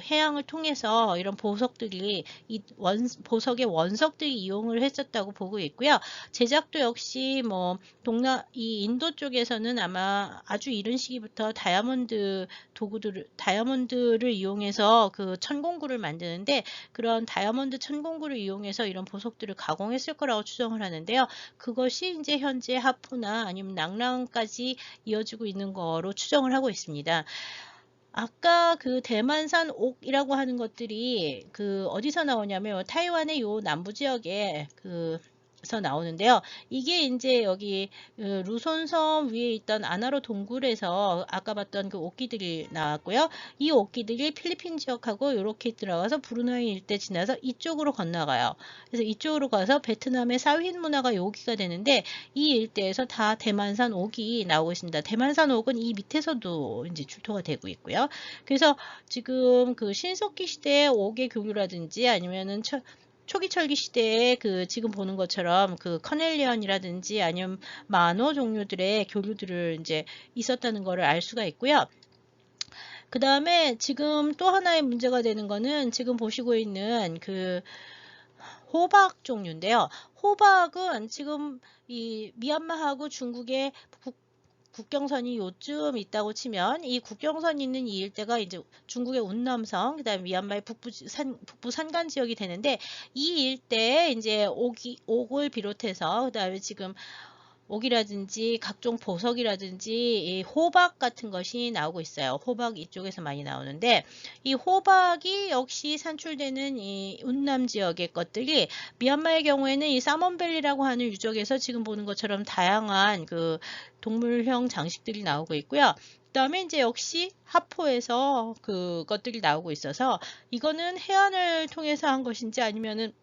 해양을 통해서 이런 보석들이 보석의 원석들이 이용을 했었다고 보고 있고요. 제작도 역시 이 인도 쪽에서는 아마 아주 이른 시기부터 다이아몬드를 이용해서 천공구를 만드는데 그런 다이아몬드 천공구를 이용해서 이런 보석들을 가공했을 거라고 추정을 하는데요. 그것이 이제 현재 하포나 아니면 낙랑까지 이어지고 있는 거로 추정을 하고 있습니다. 아까 대만산 옥이라고 하는 것들이 어디서 나오냐면 타이완의 요 남부 지역에 나오는데요. 이게 이제 여기 루손섬 위에 있던 아나로 동굴에서 아까 봤던 그 옥기들이 나왔고요. 이 옥기들이 필리핀 지역하고 이렇게 들어가서 브루나이 일대 지나서 이쪽으로 건너가요. 그래서 이쪽으로 가서 베트남의 사휘인 문화가 여기가 되는데 이 일대에서 다 대만산 옥이 나오고 있습니다. 대만산 옥은 이 밑에서도 이제 출토가 되고 있고요. 그래서 지금 그 신석기 시대의 옥의 교류라든지 아니면은 초기 철기 시대에 그 지금 보는 것처럼 그 커넬리언이라든지 아니면 만호 종류들의 교류들을 이제 있었다는 것을 알 수가 있고요. 그 다음에 지금 또 하나의 문제가 되는 거는 지금 보시고 있는 그 호박 종류인데요. 호박은 지금 이 미얀마하고 중국의 국경선이 요쯤 있다고 치면 이 국경선 있는 이 일대가 이제 중국의 운남성, 그다음에 미얀마의 북부 산간 지역이 되는데 이 일대에 이제 옥을 비롯해서 그다음에 지금 옥이라든지 각종 보석이라든지 이 호박 같은 것이 나오고 있어요. 호박 이쪽에서 많이 나오는데 이 호박이 역시 산출되는 이 운남 지역의 것들이 미얀마의 경우에는 이 사먼밸리라고 하는 유적에서 지금 보는 것처럼 다양한 그 동물형 장식들이 나오고 있고요. 그 다음에 이제 역시 하포에서 그것들이 나오고 있어서 이거는 해안을 통해서 한 것인지 아니면은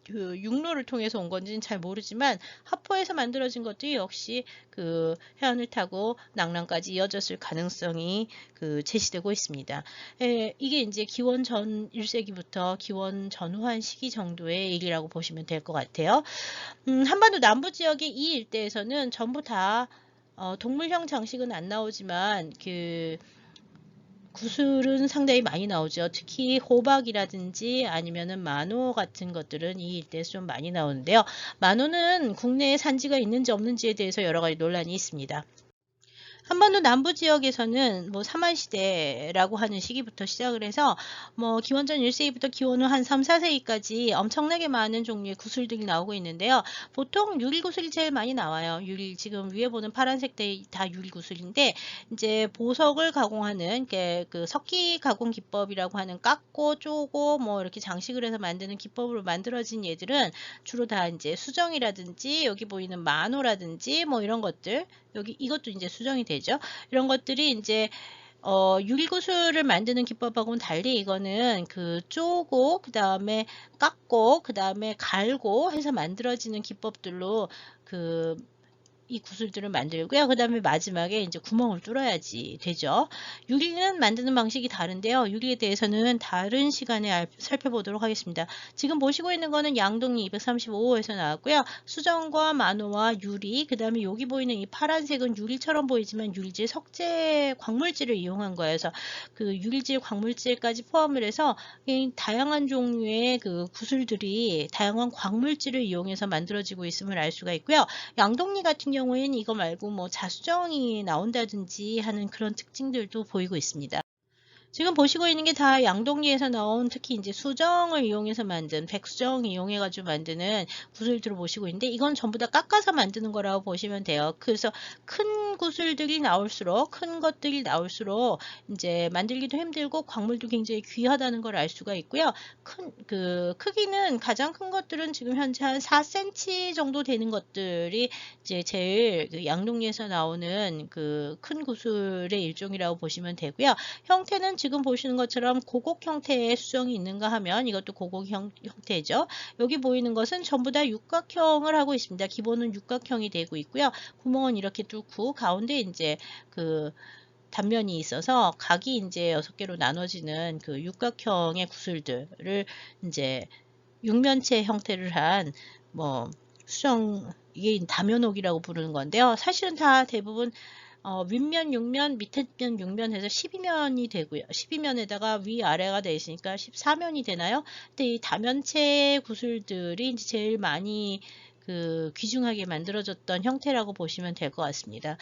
그 육로를 통해서 온 건지는 잘 모르지만 하포에서 만들어진 것들이 역시 그 해안을 타고 낙랑까지 이어졌을 가능성이 그 제시되고 있습니다. 이게 이제 기원 전 1세기부터 기원 전후한 시기 정도의 일이라고 보시면 될 것 같아요. 한반도 남부 지역의 이 일대에서는 전부 다 동물형 장식은 안 나오지만 그 구슬은 상당히 많이 나오죠. 특히 호박이라든지 아니면은 만호 같은 것들은 이 일대에서 좀 많이 나오는데요. 만호는 국내에 산지가 있는지 없는지에 대해서 여러 가지 논란이 있습니다. 한반도 남부 지역에서는 뭐 사만시대라고 하는 시기부터 시작을 해서 뭐 기원전 1세기부터 기원 후 한 3, 4세기까지 엄청나게 많은 종류의 구슬들이 나오고 있는데요. 보통 유리구슬이 제일 많이 나와요. 지금 위에 보는 파란색들이 다 유리구슬인데 이제 보석을 가공하는 그 석기 가공 기법이라고 하는 깎고 쪼고 뭐 이렇게 장식을 해서 만드는 기법으로 만들어진 얘들은 주로 다 이제 수정이라든지 여기 보이는 만호라든지 뭐 이런 것들 여기 이것도 이제 수정이 되죠. 이런 것들이 이제 유리구슬을 만드는 기법하고는 달리 이거는 그 쪼고 그 다음에 깎고 그 다음에 갈고 해서 만들어지는 기법들로 이 구슬들을 만들고요. 그 다음에 마지막에 이제 구멍을 뚫어야지 되죠. 유리는 만드는 방식이 다른데요. 유리에 대해서는 다른 시간에 살펴보도록 하겠습니다. 지금 보시고 있는 거는 양동이 235호에서 나왔고요. 수정과 만호와 유리, 그 다음에 여기 보이는 이 파란색은 유리처럼 보이지만 유리질 석재 광물질을 이용한 거예요. 그래서 그 유리질 광물질까지 포함을 해서 다양한 종류의 그 구슬들이 다양한 광물질을 이용해서 만들어지고 있음을 알 수가 있고요. 양동이 같은 경우에는 이거 말고 뭐 자수정이 나온다든지 하는 그런 특징들도 보이고 있습니다. 지금 보시고 있는 게 다 양동이에서 나온 특히 이제 수정을 이용해서 만든 백수정 이용해가지고 만드는 구슬들을 보시고 있는데 이건 전부 다 깎아서 만드는 거라고 보시면 돼요. 그래서 큰 구슬들이 나올수록 큰 것들이 나올수록 이제 만들기도 힘들고 광물도 굉장히 귀하다는 걸 알 수가 있고요. 크기는 가장 큰 것들은 지금 현재 한 4cm 정도 되는 것들이 이제 제일 그 양동이에서 나오는 그 큰 구슬의 일종이라고 보시면 되고요. 형태는 지금 보시는 것처럼 고곡 형태의 수정이 있는가 하면 이것도 고곡 형태죠. 여기 보이는 것은 전부 다 육각형을 하고 있습니다. 기본은 육각형이 되고 있고요. 구멍은 이렇게 뚫고 가운데 이제 그 단면이 있어서 각이 이제 6개로 나눠지는 그 육각형의 구슬들을 이제 육면체 형태를 한 뭐 수정 이게 다면옥이라고 부르는 건데요. 사실은 다 대부분 윗면 6면, 밑에면 6면 해서 12면이 되고요. 12면에다가 위아래가 되어 있으니까 14면이 되나요? 근데 이 다면체 구슬들이 이제 제일 많이 그 귀중하게 만들어졌던 형태라고 보시면 될 것 같습니다.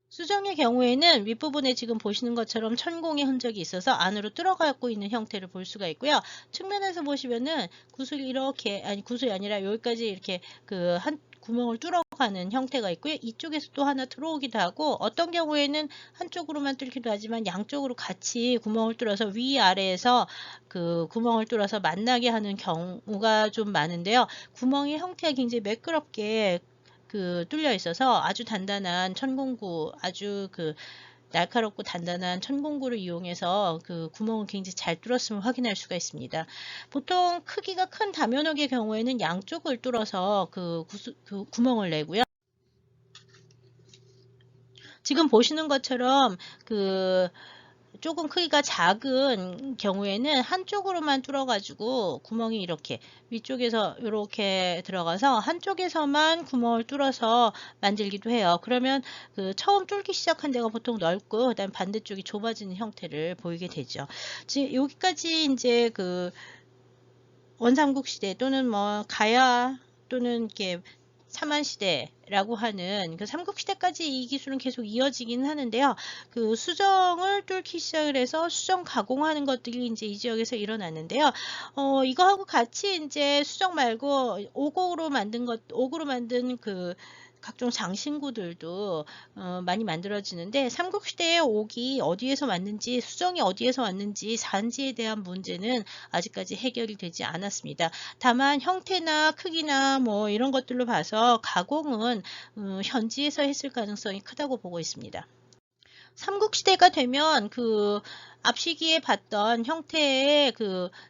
수정의 경우에는 윗부분에 지금 보시는 것처럼 천공의 흔적이 있어서 안으로 들어가고 있는 형태를 볼 수가 있고요. 측면에서 보시면은 구슬이 이렇게, 아니 구슬이 아니라 여기까지 이렇게 그 한 구멍을 뚫어가는 형태가 있고요. 이쪽에서 또 하나 들어오기도 하고 어떤 경우에는 한쪽으로만 뚫기도 하지만 양쪽으로 같이 구멍을 뚫어서 위아래에서 그 구멍을 뚫어서 만나게 하는 경우가 좀 많은데요. 구멍의 형태가 굉장히 매끄럽게 뚫려 있어서 아주 단단한 천공구, 아주 날카롭고 단단한 천공구를 이용해서 그 구멍을 굉장히 잘 뚫었음을 확인할 수가 있습니다. 보통 크기가 큰 다면옥의 경우에는 양쪽을 뚫어서 그 구멍을 내고요. 지금 보시는 것처럼 조금 크기가 작은 경우에는 한쪽으로만 뚫어가지고 구멍이 이렇게 위쪽에서 이렇게 들어가서 한쪽에서만 구멍을 뚫어서 만들기도 해요. 그러면 처음 뚫기 시작한 데가 보통 넓고 그다음 반대쪽이 좁아지는 형태를 보이게 되죠. 지금 여기까지 이제 원삼국 시대 또는 뭐 가야 또는 이렇게 삼한시대라고 하는 삼국시대까지 이 기술은 계속 이어지긴 하는데요. 수정을 뚫기 시작을 해서 수정 가공하는 것들이 이제 이 지역에서 일어났는데요. 이거하고 같이 이제 수정 말고 옥으로 만든 각종 장신구들도 많이 만들어지는데 삼국시대의 옥이 어디에서 왔는지 수정이 어디에서 왔는지 산지에 대한 문제는 아직까지 해결이 되지 않았습니다. 다만 형태나 크기나 뭐 이런 것들로 봐서 가공은 현지에서 했을 가능성이 크다고 보고 있습니다. 삼국시대가 되면 앞시기에 봤던 형태의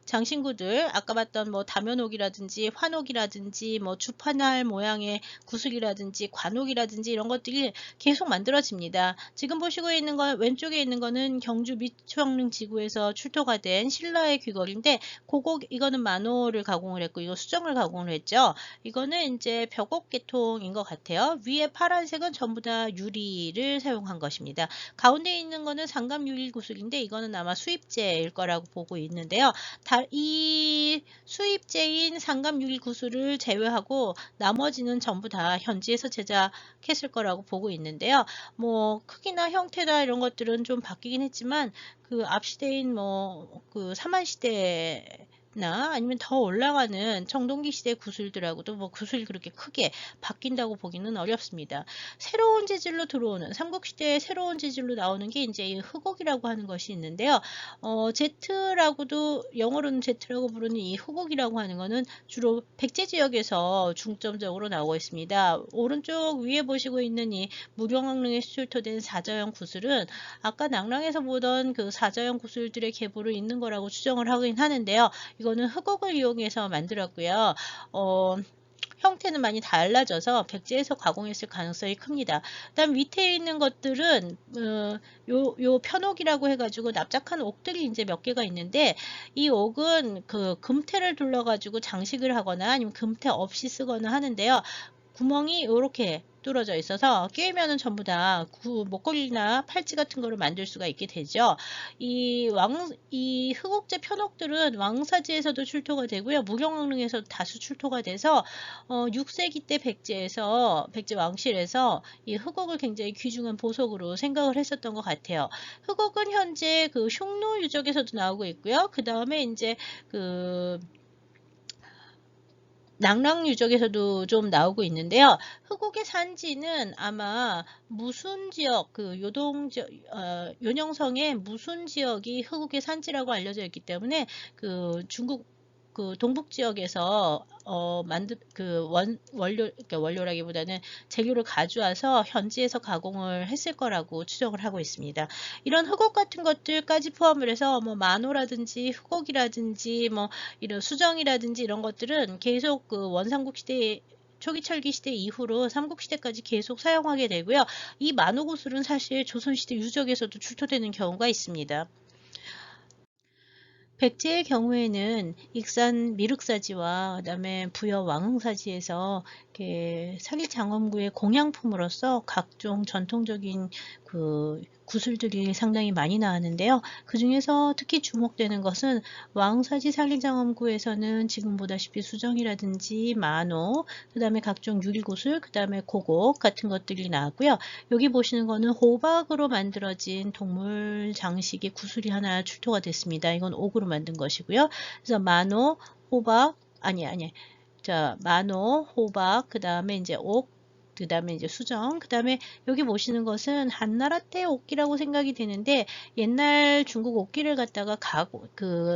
장신구들, 아까 봤던 뭐 다면옥이라든지 환옥이라든지 뭐 주판할 모양의 구슬이라든지 관옥이라든지 이런 것들이 계속 만들어집니다. 지금 보시고 있는 건 왼쪽에 있는 거는 경주 미추황릉 지구에서 출토가 된 신라의 귀걸이인데 이거는 만호를 가공을 했고 이거 수정을 가공을 했죠. 이거는 이제 벽옥 계통인 것 같아요. 위에 파란색은 전부 다 유리를 사용한 것입니다. 가운데 있는 거는 상감유리 구슬인데 이거는 아마 수입제일 거라고 보고 있는데요. 이 수입제인 상감유리 구슬을 제외하고 나머지는 전부 다 현지에서 제작했을 거라고 보고 있는데요. 뭐 크기나 형태나 이런 것들은 좀 바뀌긴 했지만 앞시대인 뭐 삼한시대 나 아니면 더 올라가는 청동기 시대 구슬들하고도 뭐 구슬이 그렇게 크게 바뀐다고 보기는 어렵습니다. 새로운 재질로 들어오는 삼국시대의 새로운 재질로 나오는 게 이제 이 흑옥이라고 하는 것이 있는데요. Z라고도 영어로는 Z라고 부르는 이 흑옥이라고 하는 거는 주로 백제 지역에서 중점적으로 나오고 있습니다. 오른쪽 위에 보시고 있는 이 무령왕릉에서 출토된 사자형 구슬은 아까 낭랑에서 보던 사자형 구슬들의 계보로 있는 거라고 추정을 하긴 하는데요. 이거는 흑옥을 이용해서 만들었고요. 형태는 많이 달라져서 백제에서 가공했을 가능성이 큽니다. 그다음 밑에 있는 것들은 요 편옥이라고 해가지고 납작한 옥들이 이제 몇 개가 있는데 이 옥은 금태를 둘러가지고 장식을 하거나 아니면 금태 없이 쓰거나 하는데요. 구멍이 이렇게 뚫어져 있어서 끼면은 전부 다 목걸이나 팔찌 같은 거를 만들 수가 있게 되죠. 이 흑옥제 편옥들은 왕사지에서도 출토가 되고요. 무령왕릉에서 다수 출토가 돼서 6세기 때 백제 왕실에서 이 흑옥을 굉장히 귀중한 보석으로 생각을 했었던 것 같아요. 흑옥은 현재 흉노 유적에서도 나오고 있고요. 그 다음에 이제 낭랑 유적에서도 좀 나오고 있는데요. 흑옥의 산지는 아마 무순 지역, 요동 지역, 요녕성의 무순 지역이 흑옥의 산지라고 알려져 있기 때문에 중국 동북 지역에서 원료라기보다는 재료를 가져와서 현지에서 가공을 했을 거라고 추정을 하고 있습니다. 이런 흑옥 같은 것들까지 포함을 해서 뭐 만호라든지 흑옥이라든지 뭐 이런 수정이라든지 이런 것들은 계속 원삼국 시대 초기 철기 시대 이후로 삼국시대까지 계속 사용하게 되고요. 이 만호구슬은 사실 조선시대 유적에서도 출토되는 경우가 있습니다. 백제의 경우에는 익산 미륵사지와 그다음에 부여 왕흥사지에서 사기장엄구의 공양품으로서 각종 전통적인 구슬들이 상당히 많이 나왔는데요. 그 중에서 특히 주목되는 것은 왕사지 사기장엄구에서는 지금 보다시피 수정이라든지 만호, 그 다음에 각종 유리구슬, 그 다음에 고곡 같은 것들이 나왔고요. 여기 보시는 거는 호박으로 만들어진 동물 장식의 구슬이 하나 출토가 됐습니다. 이건 옥으로 만든 것이고요. 그래서 만호, 호박, 아니 자, 만호, 호박, 그 다음에 이제 옥, 그 다음에 이제 수정, 그 다음에 여기 보시는 것은 한나라 때 옥기라고 생각이 되는데 옛날 중국 옥기를 갖다가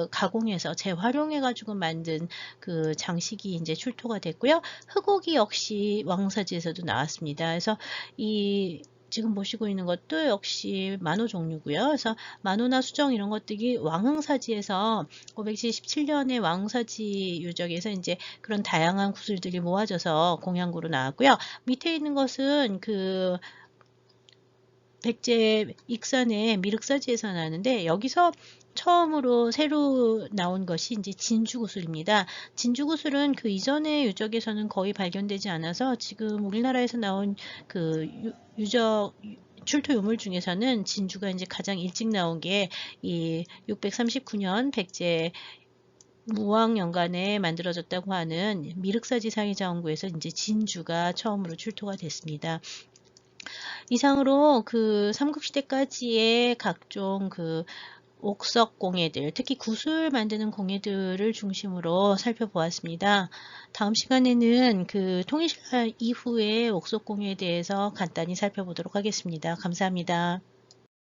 가공해서 재활용해가지고 만든 그 장식이 이제 출토가 됐고요. 흑옥이 역시 왕사지에서도 나왔습니다. 그래서 이 지금 보시고 있는 것도 역시 만호 종류고요. 그래서 만호나 수정 이런 것들이 왕흥사지에서 577년에 왕흥사지 유적에서 이제 그런 다양한 구슬들이 모아져서 공양구로 나왔고요. 밑에 있는 것은 그 백제 익산의 미륵사지에서 나왔는데 여기서 처음으로 새로 나온 것이 이제 진주구슬입니다. 진주구슬은 그 이전의 유적에서는 거의 발견되지 않아서 지금 우리나라에서 나온 그 유적 출토 유물 중에서는 진주가 이제 가장 일찍 나온 게 이 639년 백제 무왕연간에 만들어졌다고 하는 미륵사지 상의자원구에서 이제 진주가 처음으로 출토가 됐습니다. 이상으로 그 삼국시대까지의 각종 그 옥석 공예들, 특히 구슬 만드는 공예들을 중심으로 살펴보았습니다. 다음 시간에는 그 통일신라 이후의 옥석 공예에 대해서 간단히 살펴보도록 하겠습니다. 감사합니다.